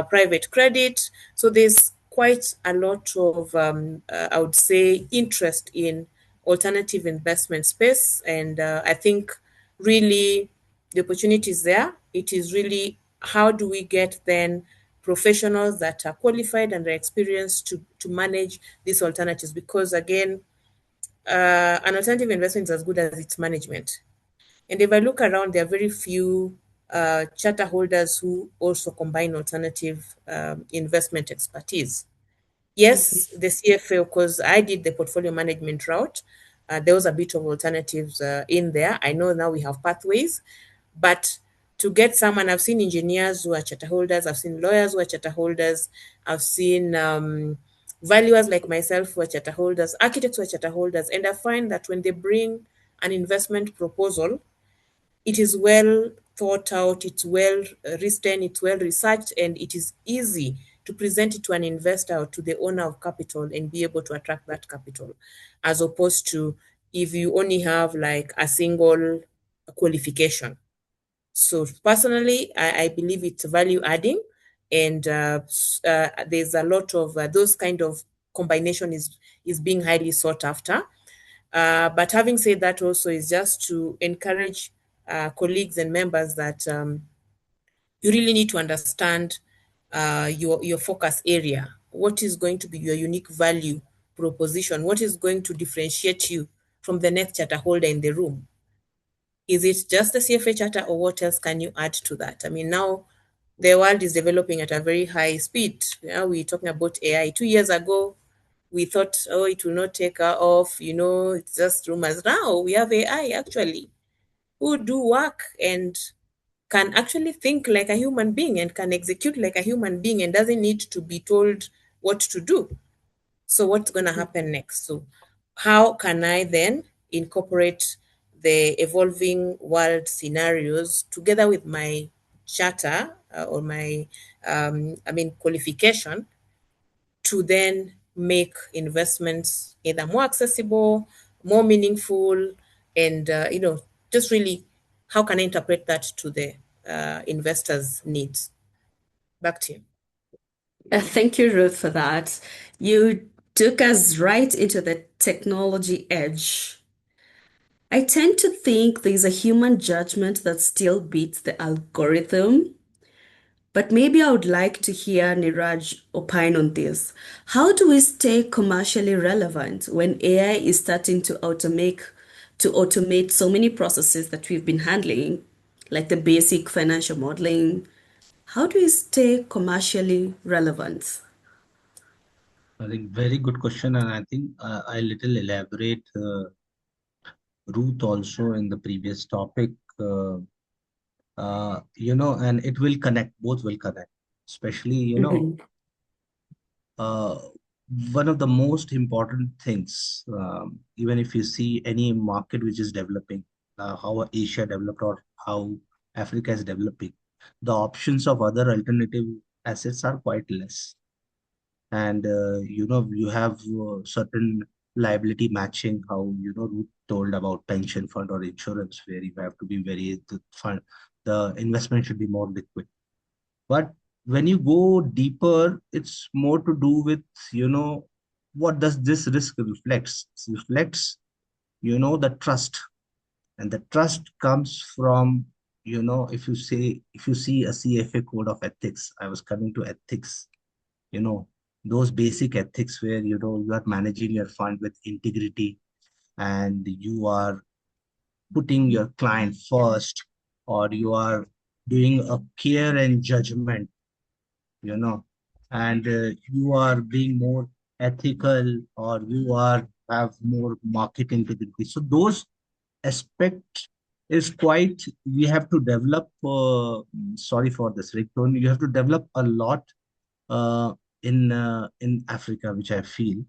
private credit. So there's quite a lot of, I would say, interest in alternative investment space. And I think really the opportunity is there. It is really how do we get then professionals that are qualified and are experienced to manage these alternatives? Because again, an alternative investment is as good as its management. And if I look around, there are very few charter holders who also combine alternative investment expertise. Yes, the CFA, because I did the portfolio management route, there was a bit of alternatives in there. I know now we have pathways, but to get someone, I've seen engineers who are charter holders, I've seen lawyers who are charter holders, I've seen valuers like myself who are charter holders, architects who are charter holders, and I find that when they bring an investment proposal, it is well thought out, it's well written, it's well researched, and it is easy to present it to an investor or to the owner of capital and be able to attract that capital, as opposed to if you only have like a single qualification. So personally, I believe it's value adding, and there's a lot of those kind of combination is being highly sought after. But having said that, also is just to encourage colleagues and members that you really need to understand your focus area. What is going to be your unique value proposition? What is going to differentiate you from the next charter holder in the room? Is it just the CFA charter, or what else can you add to that? I mean, now the world is developing at a very high speed. We're talking about AI. 2 years ago, we thought, oh, it will not take off, it's just rumors. Now we have AI actually who do work and can actually think like a human being and can execute like a human being and doesn't need to be told what to do. So what's going to happen next? So how can I then incorporate the evolving world scenarios together with my charter or my, qualification to then make investments either more accessible, more meaningful, and just really how can I interpret that to the investors' needs? Back to you. Thank you, Ruth, for that. You took us right into the technology edge. I tend to think there's a human judgment that still beats the algorithm. But maybe I would like to hear Neeraj opine on this. How do we stay commercially relevant when AI is starting to automate so many processes that we've been handling, like the basic financial modeling? How do we stay commercially relevant? I think very good question, and I think I little elaborate Ruth also in the previous topic. And it will connect, both will connect, especially, Mhm. uh, one of the most important things, even if you see any market which is developing, how Asia developed or how Africa is developing, the options of other alternative assets are quite less. And you have certain liability matching, how Ruth told about pension fund or insurance, where you have to be very the fund the investment should be more liquid. But when you go deeper, it's more to do with, what does this risk reflects? It reflects, the trust. And the trust comes from, if you see a CFA code of ethics, I was coming to ethics, you know, those basic ethics where, you are managing your fund with integrity and you are putting your client first, or you are doing a care and judgment, you know, and you are being more ethical, or you are have more market integrity. So those aspects is quite, we have to develop, sorry for this ringtone, you have to develop a lot uh, in Africa, which I feel.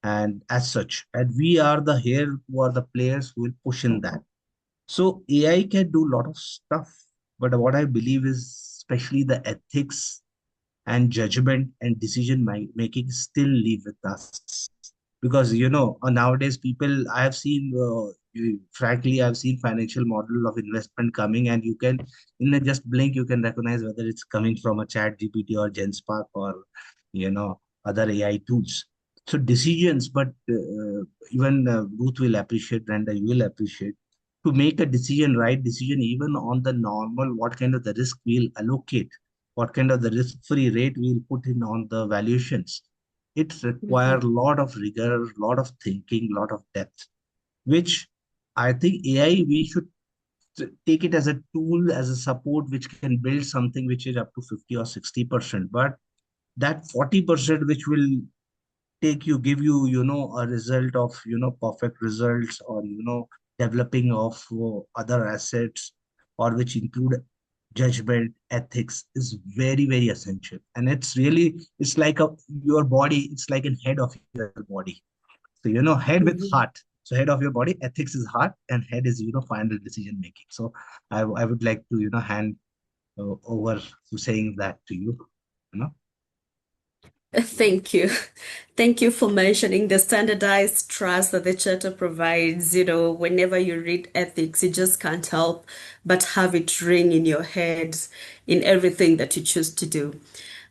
And as such, and we are the here who are the players who will push in that. So AI can do a lot of stuff, but what I believe is especially the ethics and judgment and decision making still live with us, because nowadays people, I have seen, frankly, I've seen financial model of investment coming, and you can, in a just blink, you can recognize whether it's coming from a chat GPT or GenSpark or other AI tools. So decisions, but even Ruth will appreciate, Brenda, you will appreciate, to make a decision, right decision, even on the normal, what kind of the risk we'll allocate, what kind of the risk-free rate we'll put in on the valuations. It requires a lot of rigor, a lot of thinking, a lot of depth, which I think AI, we should take it as a tool, as a support, which can build something which is up to 50 or 60%. But that 40%, which will give you, a result of, perfect results, or, developing of other assets, or which include judgment, ethics, is very, very essential. And it's like your body, it's like a head of your body. So, head with Mhm. heart. So head of your body, ethics is heart, and head is, final decision making. So I would like to, hand over to saying that to you, you know. Thank you. Thank you for mentioning the standardized trust that the charter provides. Whenever you read ethics, you just can't help but have it ring in your head in everything that you choose to do.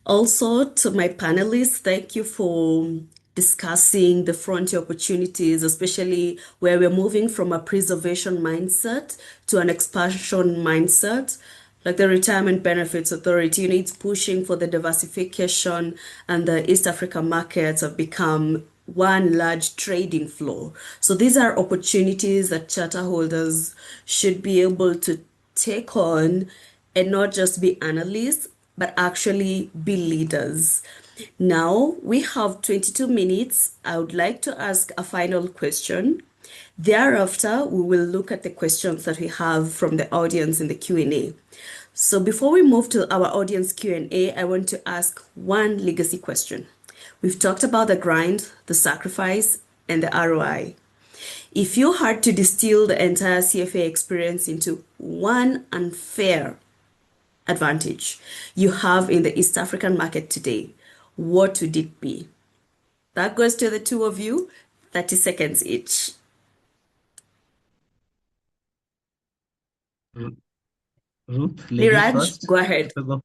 Also, to my panelists, thank you for discussing the frontier opportunities, especially where we're moving from a preservation mindset to an expansion mindset. Like the Retirement Benefits Authority, it's pushing for the diversification, and the East African markets have become one large trading floor. So these are opportunities that charter holders should be able to take on and not just be analysts, but actually be leaders. Now we have 22 minutes. I would like to ask a final question. Thereafter, we will look at the questions that we have from the audience in the Q&A. So before we move to our audience Q&A, I want to ask one legacy question. We've talked about the grind, the sacrifice, and the ROI. If you had to distill the entire CFA experience into one unfair advantage you have in the East African market today, what would it be? That goes to the two of you, 30 seconds each. Ruth, ladies Neeraj, first. go ahead. To go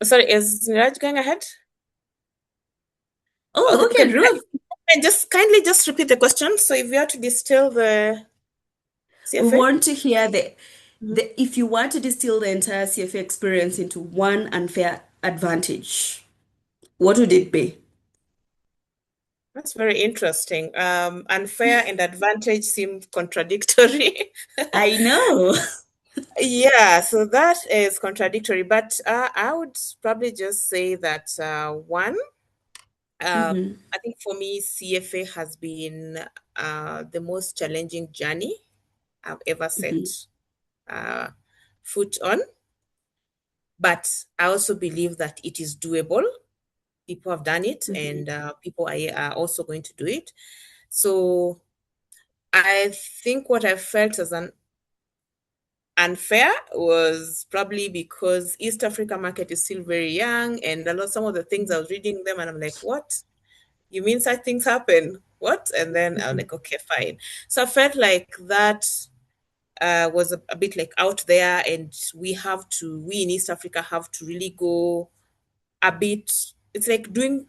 Sorry, is Neeraj going ahead? Oh, Okay, okay, Ruth. and just kindly just repeat the question. So if you are to distill the We CFA. want to hear if you want to distill the entire CFA experience into one unfair advantage, what would it be? That's very interesting. Unfair and advantage seem contradictory. I know. Yeah, so that is contradictory, but I would probably just say that one, Mhm, I think for me, CFA has been the most challenging journey I've ever set mhm, uh, foot on. But I also believe that it is doable. People have done it, mhm, and people are also going to do it. So I think what I felt as an unfair was probably because East Africa market is still very young, and some of the things I was reading them, and I'm like, what? You mean such things happen? what? And then I'm like, okay, fine. So I felt like that was a bit like out there, and we in East Africa have to really go a bit. It's like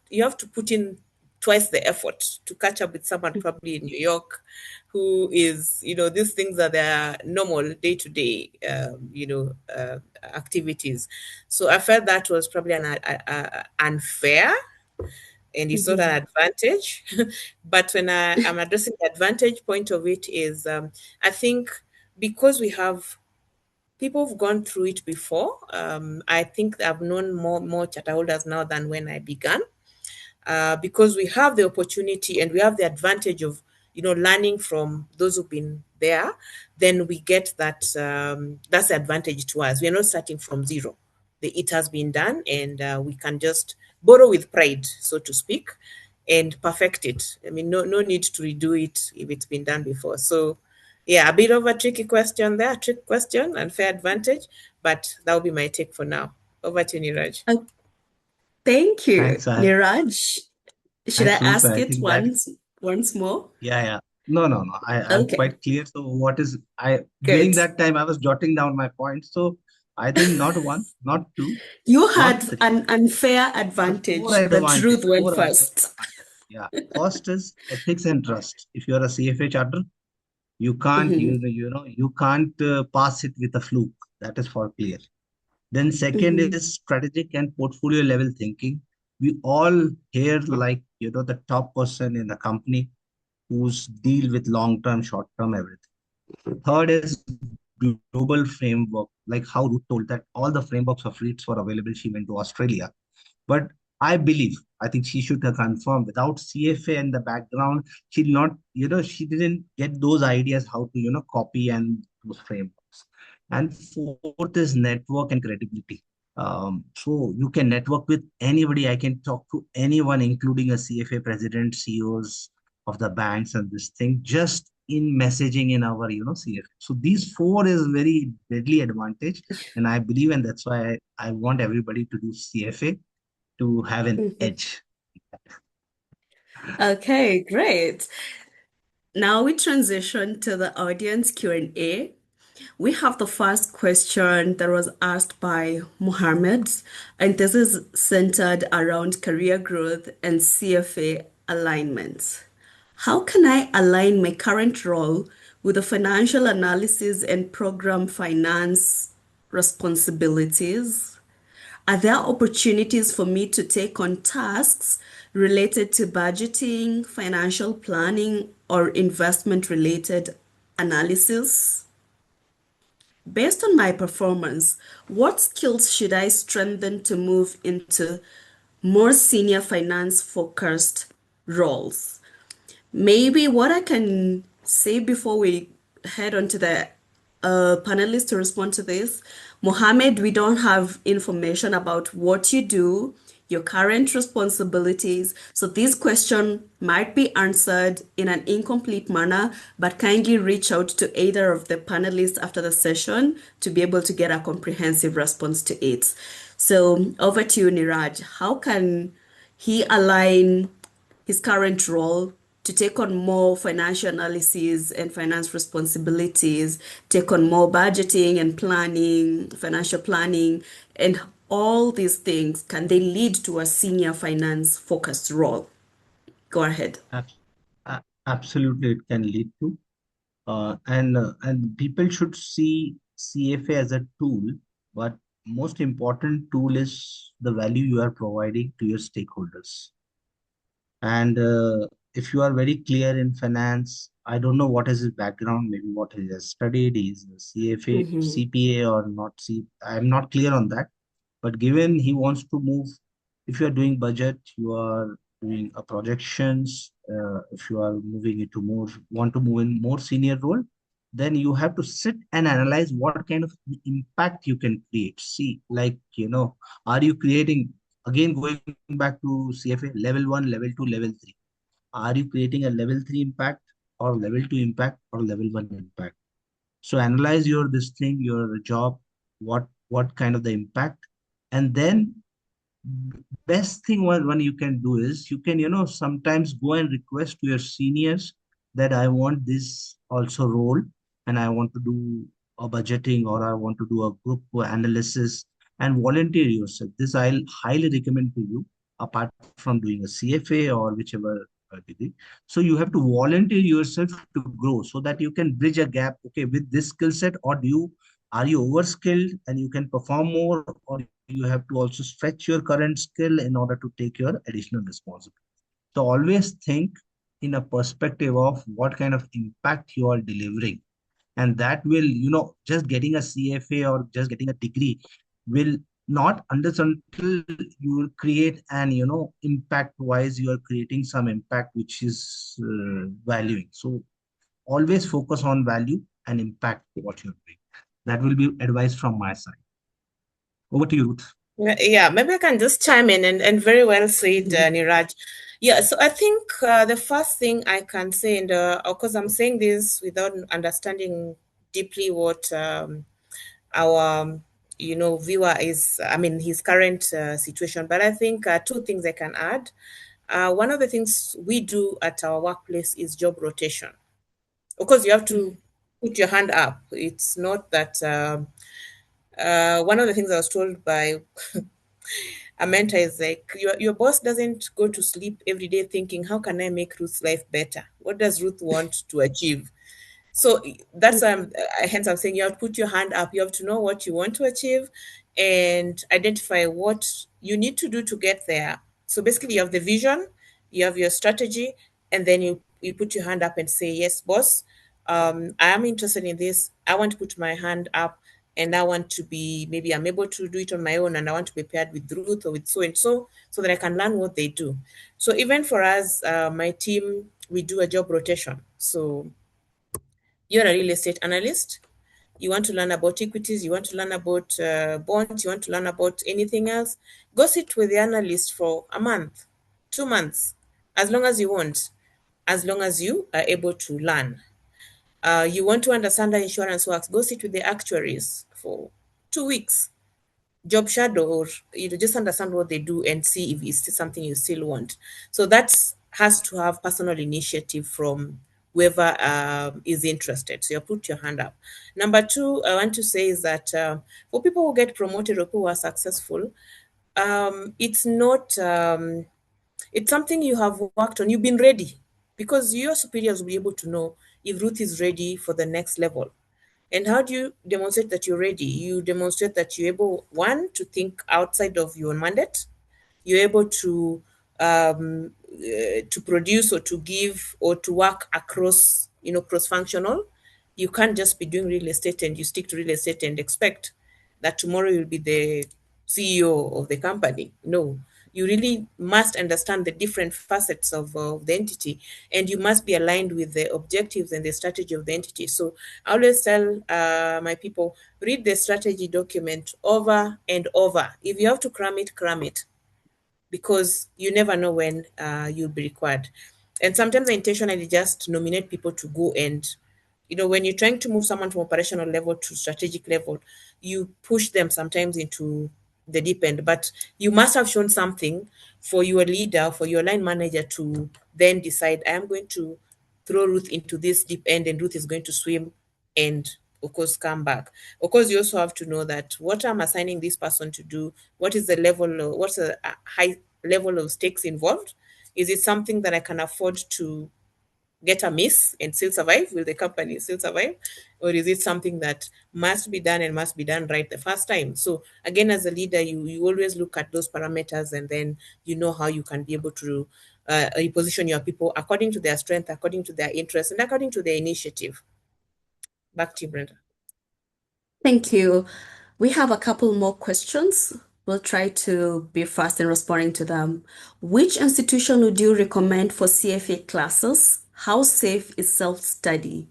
you have to put in twice the effort to catch up with someone probably in New York who is, these things are their normal day to day, activities. So I felt that was probably unfair, and it's not Mhm. an advantage. But when I'm addressing the advantage point of it is, I think because we have people who've gone through it before. I think I've known more charter holders now than when I began, because we have the opportunity and we have the advantage of learning from those who've been there. Then we get that, that's the advantage to us. We're not starting from zero. It has been done, and we can just borrow with pride, so to speak, and perfect it. I mean, no need to redo it if it's been done before. So yeah, a bit of a tricky question there, trick question, unfair advantage, but that will be my take for now. Over to you, Niraj. Uh, Thank you, Thanks, Niraj. Should I thanks, Ruth. ask I it think that, once more? yeah. No, no, no. I'm Okay, quite clear. So what is during good. that time I was jotting down my points. So I think not one, not two, You not had three, an unfair but four advantage, but advantage, Ruth went four advantage. first. Yeah. First is ethics and trust. If you are a CFA charter, you can't, Mhm, you can't pass it with a fluke. That is for clear. Then second mhm, is strategic and portfolio level thinking. We all hear like, the top person in the company who's deal with long term, short term, everything. Third is global framework, like how Ruth told that all the frameworks of REITs were available. She went to Australia. But I think she should have confirmed without CFA in the background, she'll not, she didn't get those ideas how to, copy and those frameworks. And fourth is network and credibility. So you can network with anybody. I can talk to anyone, including a CFA president, CEOs of the banks and this thing, just in messaging in our, CFA. So these four is very deadly advantage. And I believe, and that's why I want everybody to do CFA to have an mhm. edge. Okay, great. Now we transition to the audience Q&A. We have the first question that was asked by Mohammed, and this is centered around career growth and CFA alignment. How can I align my current role with the financial analysis and program finance responsibilities? Are there opportunities for me to take on tasks related to budgeting, financial planning, or investment related analysis? Based on my performance, what skills should I strengthen to move into more senior finance focused roles? Maybe what I can say before we head on to the panelists to respond to this, Mohammed, we don't have information about what you do, your current responsibilities. So this question might be answered in an incomplete manner, but kindly reach out to either of the panelists after the session to be able to get a comprehensive response to it. So over to you, Niraj. How can he align his current role to take on more financial analysis and finance responsibilities, take on more budgeting and planning, financial planning, and all these things, can they lead to a senior finance focused role? Go ahead. Abs- Absolutely, it can lead to. And people should see CFA as a tool, but most important tool is the value you are providing to your stakeholders. And if you are very clear in finance, I don't know what is his background, maybe what he has studied, he's a CFA, Mm-hmm. CPA or not. I'm not clear on that. But given he wants to move, if you are doing budget, you are doing a projections, if you are moving into more, want to move in more senior role, then you have to sit and analyze what kind of impact you can create. See, like, are you creating, again, going back to CFA, level one, level two, level three. Are you creating a level three impact or level two impact or level one impact? So analyze this thing, your job, what kind of the impact, and then best thing one you can do is you can, sometimes go and request to your seniors that I want this also role, and I want to do a budgeting, or I want to do a group analysis, and volunteer yourself. This I'll highly recommend to you, apart from doing a CFA or whichever degree. So you have to volunteer yourself to grow so that you can bridge a gap. Okay, with this skill set, or are you overskilled and you can perform more, or you have to also stretch your current skill in order to take your additional responsibility. So always think in a perspective of what kind of impact you are delivering. And that will, just getting a CFA or just getting a degree will not, until you will create an, impact wise, you are creating some impact which is valuing. So always focus on value and impact what you're doing. That will be advice from my side. Over to you, Ruth. Yeah, maybe I can just chime in, and very well said, Mhm. Neeraj. Yeah, so I think the first thing I can say, and of course I'm saying this without understanding deeply what our viewer is, I mean, his current situation, but I think two things I can add. One of the things we do at our workplace is job rotation. Of course, you have to put your hand up. It's not that. One of the things I was told by a mentor is like, your boss doesn't go to sleep every day thinking, how can I make Ruth's life better? What does Ruth want to achieve? So that's hence I'm saying you have to put your hand up. You have to know what you want to achieve and identify what you need to do to get there. So basically, you have the vision, you have your strategy, and then you put your hand up and say, yes, boss, I am interested in this. I want to put my hand up, and I want to be, maybe I'm able to do it on my own, and I want to be paired with Ruth or with so and so that I can learn what they do. So even for us, my team, we do a job rotation. So you're a real estate analyst, you want to learn about equities, you want to learn about bonds, you want to learn about anything else, go sit with the analyst for a month, 2 months, as long as you want, as long as you are able to learn. You want to understand how insurance works, go sit with the actuaries for 2 weeks, job shadow, or just understand what they do and see if it's something you still want. So that has to have personal initiative from whoever is interested. So you put your hand up. Number two, I want to say is that for people who get promoted or who are successful, it's not it's something you have worked on, you've been ready, because your superiors will be able to know if Ruth is ready for the next level. And how do you demonstrate that you're ready? You demonstrate that you're able, one, to think outside of your mandate. You're able to produce or to give or to work across, cross-functional. You can't just be doing real estate and you stick to real estate and expect that tomorrow you'll be the CEO of the company. No, you really must understand the different facets of the entity, and you must be aligned with the objectives and the strategy of the entity. So I always tell my people, read the strategy document over and over. If you have to cram it, cram it, because you never know when you'll be required. And sometimes I intentionally just nominate people to go and, when you're trying to move someone from operational level to strategic level, you push them sometimes into the deep end. But you must have shown something for your leader, for your line manager to then decide, I am going to throw Ruth into this deep end and Ruth is going to swim and of course come back. Of course, you also have to know that what I'm assigning this person to do, what is the level of, what's the high level of stakes involved? Is it something that I can afford to get a miss and still survive? Will the company still survive? Or is it something that must be done and must be done right the first time? So again, as a leader, you always look at those parameters, and then you know how you can be able to position your people according to their strength, according to their interests, and according to their initiative. Back to you, Brenda. Thank you. We have a couple more questions. We'll try to be fast in responding to them. Which institution would you recommend for CFA classes? How safe is self-study?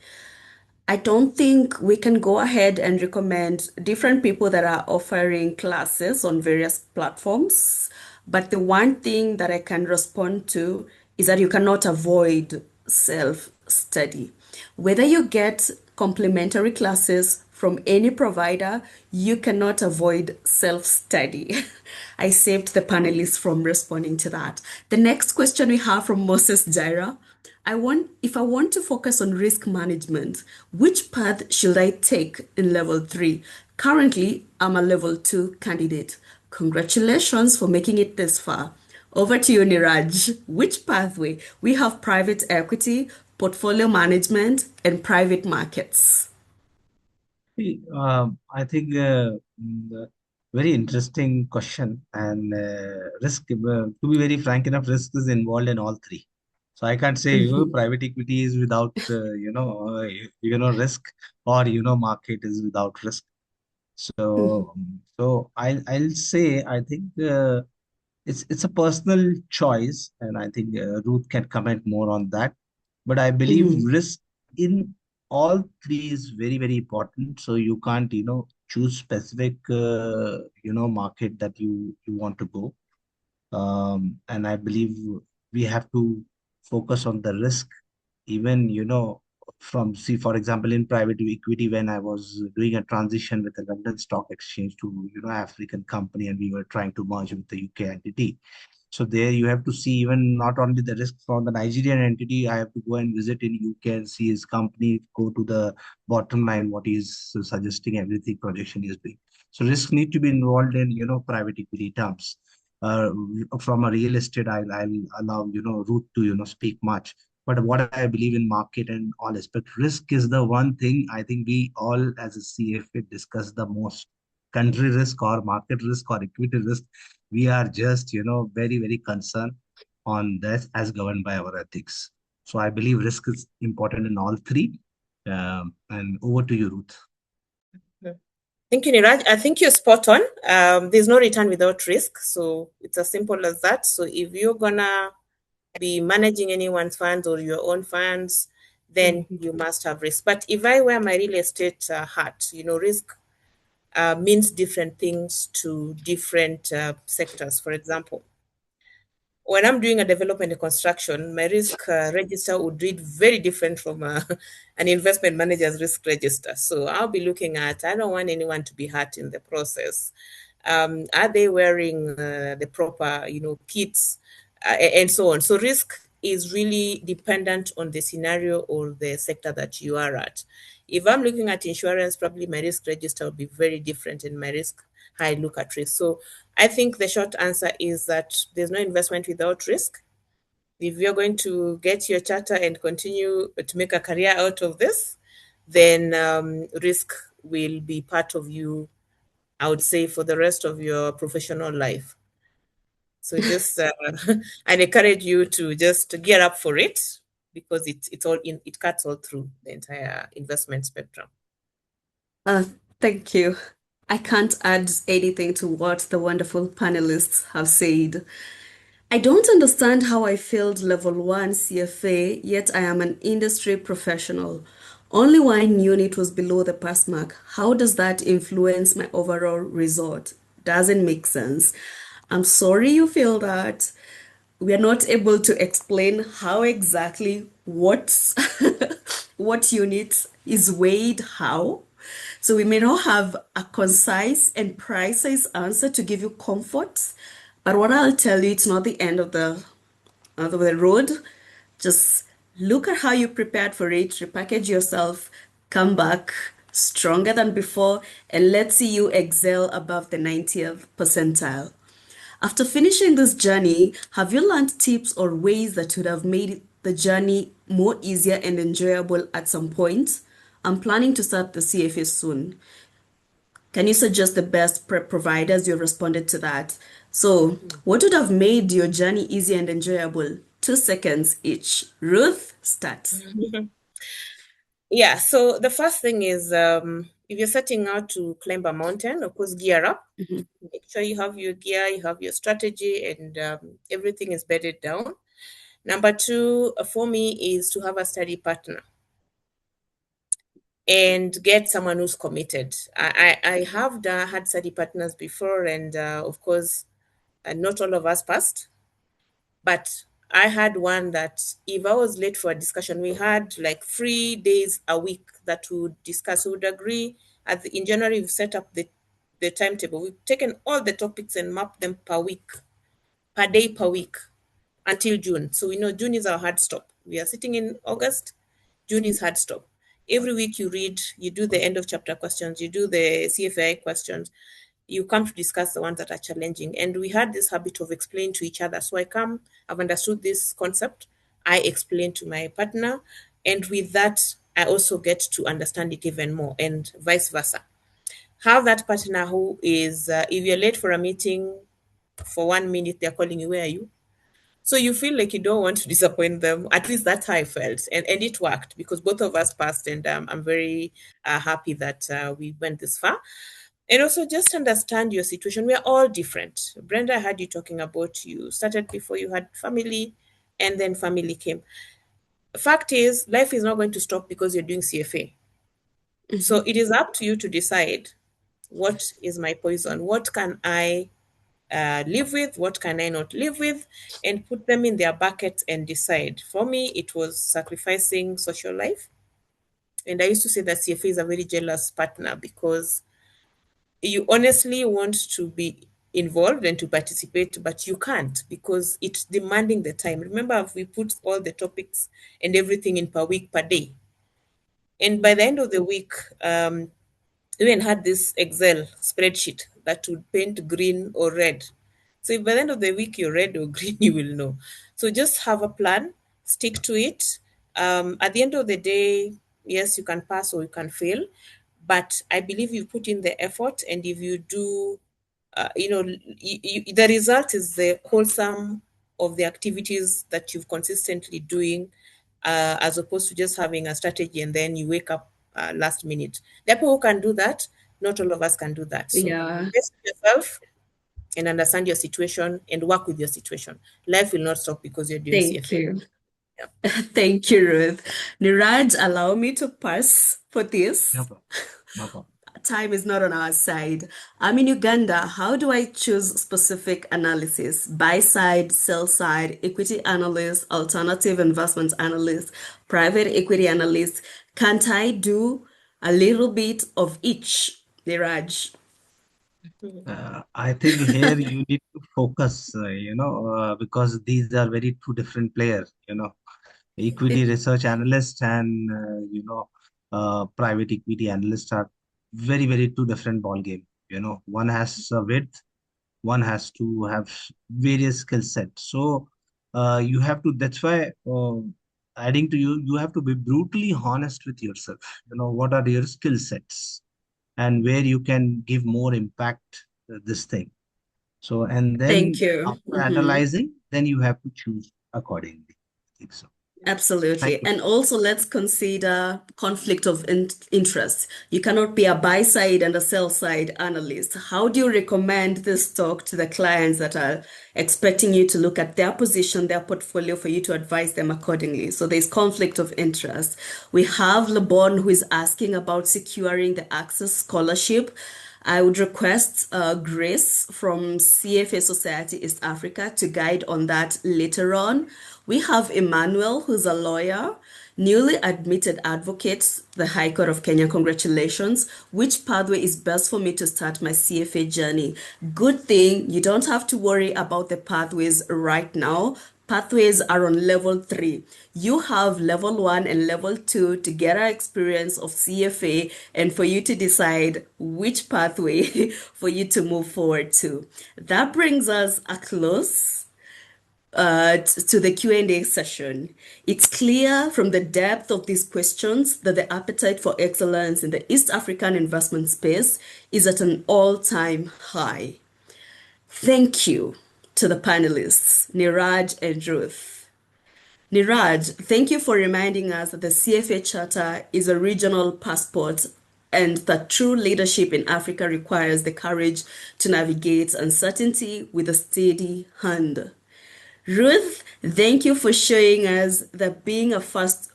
I don't think we can go ahead and recommend different people that are offering classes on various platforms. But the one thing that I can respond to is that you cannot avoid self-study. Whether you get complimentary classes from any provider, you cannot avoid self-study. I saved the panelists from responding to that. The next question we have from Moses Jaira. If I want to focus on risk management, which path should I take in level 3? Currently, I'm a level 2 candidate. Congratulations for making it this far. Over to you, Neeraj. Which pathway? We have private equity, portfolio management, and private markets. I think very interesting question and risk. To be very frank enough, risk is involved in all three. So I can't say private equity is without risk, or market is without risk. So I'll say I think it's a personal choice, and I think Ruth can comment more on that. But I believe Mhm, risk in all three is very, very important. So you can't choose specific market that you want to go. And I believe we have to focus on the risk, even from, see, for example, in private equity, when I was doing a transition with the London Stock Exchange to African company, and we were trying to merge with the UK entity. So there you have to see even not only the risk from the Nigerian entity. I have to go and visit in UK and see his company, go to the bottom line, what he's suggesting, everything projection is doing. So risk need to be involved in private equity terms. uh, from a real estate, I'll allow Ruth to speak much. But what I believe in market and all aspect, risk is the one thing I think we all as a CFA discuss the most. Country risk or market risk or equity risk, we are just very, very concerned on this as governed by our ethics. So I believe risk is important in all three. And over to you, Ruth. Thank you, Neeraj. I think you're spot on. There's no return without risk. So it's as simple as that. So if you're gonna be managing anyone's funds or your own funds, then mhm, you must have risk. But if I wear my real estate hat, risk means different things to different sectors. For example, when I'm doing a development and construction, my risk register would read very different from an investment manager's risk register. So I'll be looking at, I don't want anyone to be hurt in the process. Are they wearing the proper, kits, and so on. So risk is really dependent on the scenario or the sector that you are at. If I'm looking at insurance, probably my risk register will be very different in my risk, how I look at risk. So I think the short answer is that there's no investment without risk. If you're going to get your charter and continue to make a career out of this, then risk will be part of you, I would say, for the rest of your professional life. So just I'd encourage you to just gear up for it, because it's all in, it cuts all through the entire investment spectrum. Uh, thank you. I can't add anything to what the wonderful panelists have said. I don't understand how I failed level 1 CFA, yet I am an industry professional. Only one unit was below the pass mark. How does that influence my overall result? Doesn't make sense. I'm sorry you feel that. We are not able to explain how exactly what what unit is weighed how. So we may not have a concise and precise answer to give you comfort, but what I'll tell you, it's not the end of the road. Just look at how you prepared for it, repackage yourself, come back stronger than before, and let's see you excel above the 90th percentile. After finishing this journey, have you learned tips or ways that would have made the journey more easier and enjoyable at some point? I'm planning to start the CFA soon. Can you suggest the best prep providers? You responded to that. So, what would have made your journey easy and enjoyable? 2 seconds each. Ruth, start. Yeah, so the first thing is, if you're setting out to climb a mountain, of course, gear up. Mhm. Make sure you have your gear, you have your strategy, and everything is bedded down. Number two, for me, is to have a study partner and get someone who's committed. I have had study partners before, and of course, not all of us passed, but I had one that if I was late for a discussion, we had like 3 days a week that we would discuss. We would agree in January, we've set up the timetable. We've taken all the topics and mapped them per week, per day, per week, until June. So we know June is our hard stop. We are sitting in August. June is hard stop. Every week you read, you do the end of chapter questions, you do the CFA questions, you come to discuss the ones that are challenging. And we had this habit of explaining to each other. So I've understood this concept, I explain to my partner, and with that, I also get to understand it even more, and vice versa. Have that partner who is, if you're late for a meeting for 1 minute, they're calling you, where are you? So you feel like you don't want to disappoint them. At least that's how I felt. And it worked because both of us passed. And I'm very happy that we went this far. And also just understand your situation. We are all different. Brenda, I heard you talking about you started before you had family and then family came. Fact is, life is not going to stop because you're doing CFA. So it is up to you to decide, what is my poison? What can I live with? What can I not live with? And put them in their buckets and decide. For me, it was sacrificing social life. And I used to say that CFA is a very jealous partner because you honestly want to be involved and to participate, but you can't because it's demanding the time. Remember, we put all the topics and everything in per week, per day. And by the end of the week, even had this Excel spreadsheet that would paint green or red. So if by the end of the week you're red or green, you will know. So just have a plan, stick to it. At the end of the day, yes, you can pass or you can fail, but I believe you put in the effort, and if you do, the result is the wholesome of the activities that you've consistently doing, as opposed to just having a strategy and then you wake up last minute. There are people who can do that. Not all of us can do that. So Yeah. invest in yourself and understand your situation and work with your situation. Life will not stop because you're doing Thank CFA. you. Yeah. Thank you, Ruth. Niraj, allow me to pass for No this. problem. No problem. Time is not on our side. I'm in Uganda. How do I choose specific analysis? Buy side, sell side, equity analyst, alternative investment analyst, private equity analyst. Can't I do a little bit of each, Niraj? I think here you need to focus, because these are very two different players, Equity research analyst and, private equity analyst are very, very two different ball game. One has a width, one has to have various skill sets. So you have to, that's why adding to you, you have to be brutally honest with yourself. What are your skill sets and where you can give more impact this thing. So, and Thank then you. after analyzing, then you have to choose accordingly. I think so. Thank Absolutely. you. And also, let's consider conflict of interest. You cannot be a buy side and a sell side analyst. How do you recommend this talk to the clients that are expecting you to look at their position, their portfolio, for you to advise them accordingly? So there's conflict of interest. We have LeBon, who is asking about securing the Access Scholarship. I would request Grace from CFA Society East Africa to guide on that later on. We have Emmanuel, who's a lawyer, newly admitted advocate, the High Court of Kenya. Congratulations. Which pathway is best for me to start my CFA journey? Good thing you don't have to worry about the pathways right now. Pathways are on level 3. You have level 1 and level 2 to get our experience of CFA and for you to decide which pathway for you to move forward to. That brings us a close to the Q&A session. It's clear from the depth of these questions that the appetite for excellence in the East African investment space is at an all-time high. Thank you to the panelists, Neeraj and Ruth. Neeraj, thank you for reminding us that the CFA Charter is a regional passport and that true leadership in Africa requires the courage to navigate uncertainty with a steady hand. Ruth, thank you for showing us that being a fast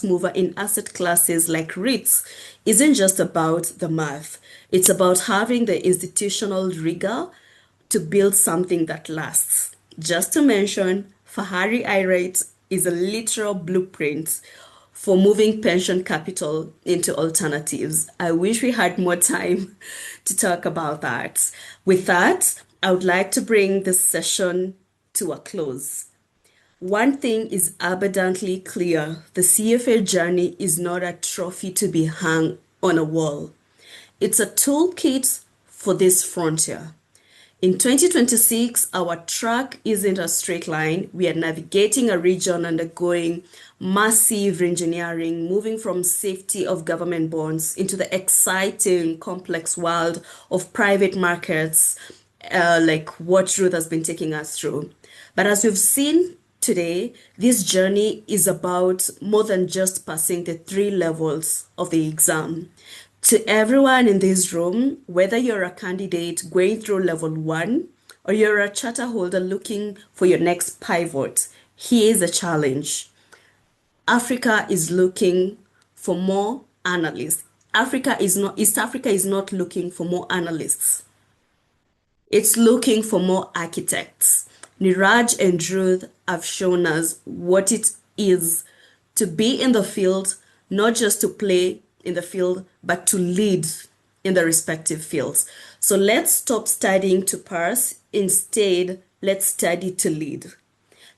mover in asset classes like REITs isn't just about the math. It's about having the institutional rigor to build something that lasts. Just to mention, Fahari iRate is a literal blueprint for moving pension capital into alternatives. I wish we had more time to talk about that. With that, I would like to bring this session to a close. One thing is abundantly clear: the CFA journey is not a trophy to be hung on a wall. It's a toolkit for this frontier. In 2026, our track isn't a straight line. We are navigating a region undergoing massive engineering, moving from safety of government bonds into the exciting, complex world of private markets, like what Ruth has been taking us through. But as we've seen today, this journey is about more than just passing the 3 levels of the exam. To everyone in this room, whether you're a candidate going through level 1 or you're a charter holder looking for your next pivot, here's a challenge. Africa is looking for more analysts. East Africa is not looking for more analysts. It's looking for more architects. Neeraj and Ruth have shown us what it is to be in the field, not just to play in the field, but to lead in the respective fields. So let's stop studying to pass. Instead, let's study to lead.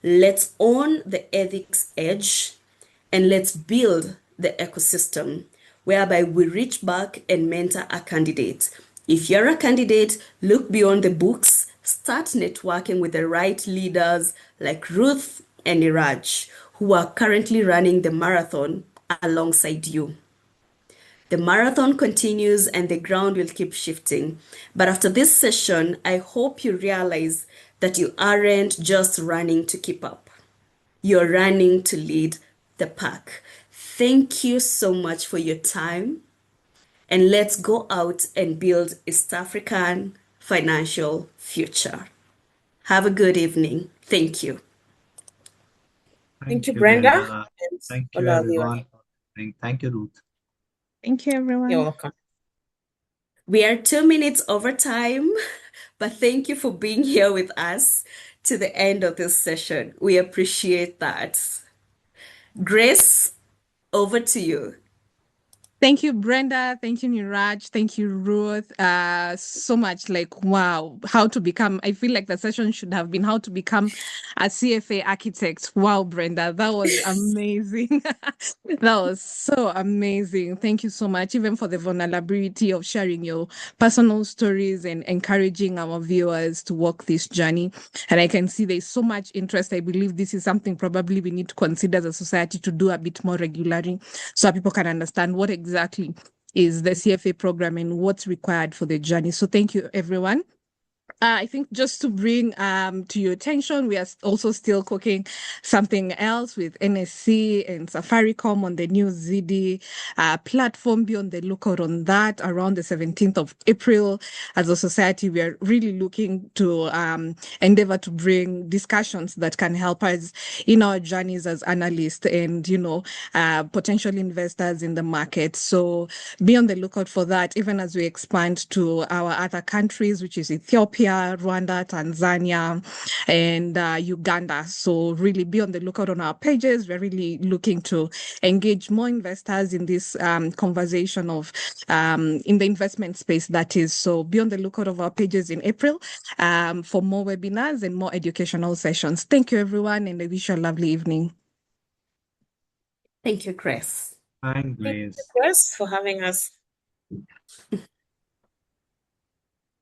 Let's own the ethics edge and let's build the ecosystem whereby we reach back and mentor a candidate. If you're a candidate, look beyond the books, start networking with the right leaders like Ruth and Neeraj, who are currently running the marathon alongside you. The marathon continues and the ground will keep shifting. But after this session, I hope you realize that you aren't just running to keep up. You're running to lead the pack. Thank you so much for your time. And let's go out and build East African financial future. Have a good evening. Thank you. Thank you, Brenda. Brenda. And Thank all you, our everyone, viewers. for listening. Thank you, Ruth. Thank you, everyone. You're welcome. We are 2 minutes over time, but thank you for being here with us to the end of this session. We appreciate that. Grace, over to you. Thank you, Brenda. Thank you, Neeraj. Thank you, Ruth. So much like, wow, how to become. I feel like the session should have been how to become a CFA architect. Wow, Brenda, that was amazing. That was so amazing. Thank you so much, even for the vulnerability of sharing your personal stories and encouraging our viewers to walk this journey. And I can see there's so much interest. I believe this is something probably we need to consider as a society to do a bit more regularly so people can understand what exactly is the CFA program and what's required for the journey. So thank you, everyone. I think just to bring to your attention, we are also still cooking something else with NSC and Safaricom on the new ZD platform. Be on the lookout on that around the 17th of April. As a society, we are really looking to endeavor to bring discussions that can help us in our journeys as analysts and, potential investors in the market. So be on the lookout for that, even as we expand to our other countries, which is Ethiopia, Rwanda, Tanzania, and Uganda. So really be on the lookout on our pages. We're really looking to engage more investors in this conversation of in the investment space, that is. So be on the lookout of our pages in April for more webinars and more educational sessions. Thank you, everyone, and I wish you a lovely evening. Thank you, Grace. Thanks, Thank you, Grace. Grace, for having us.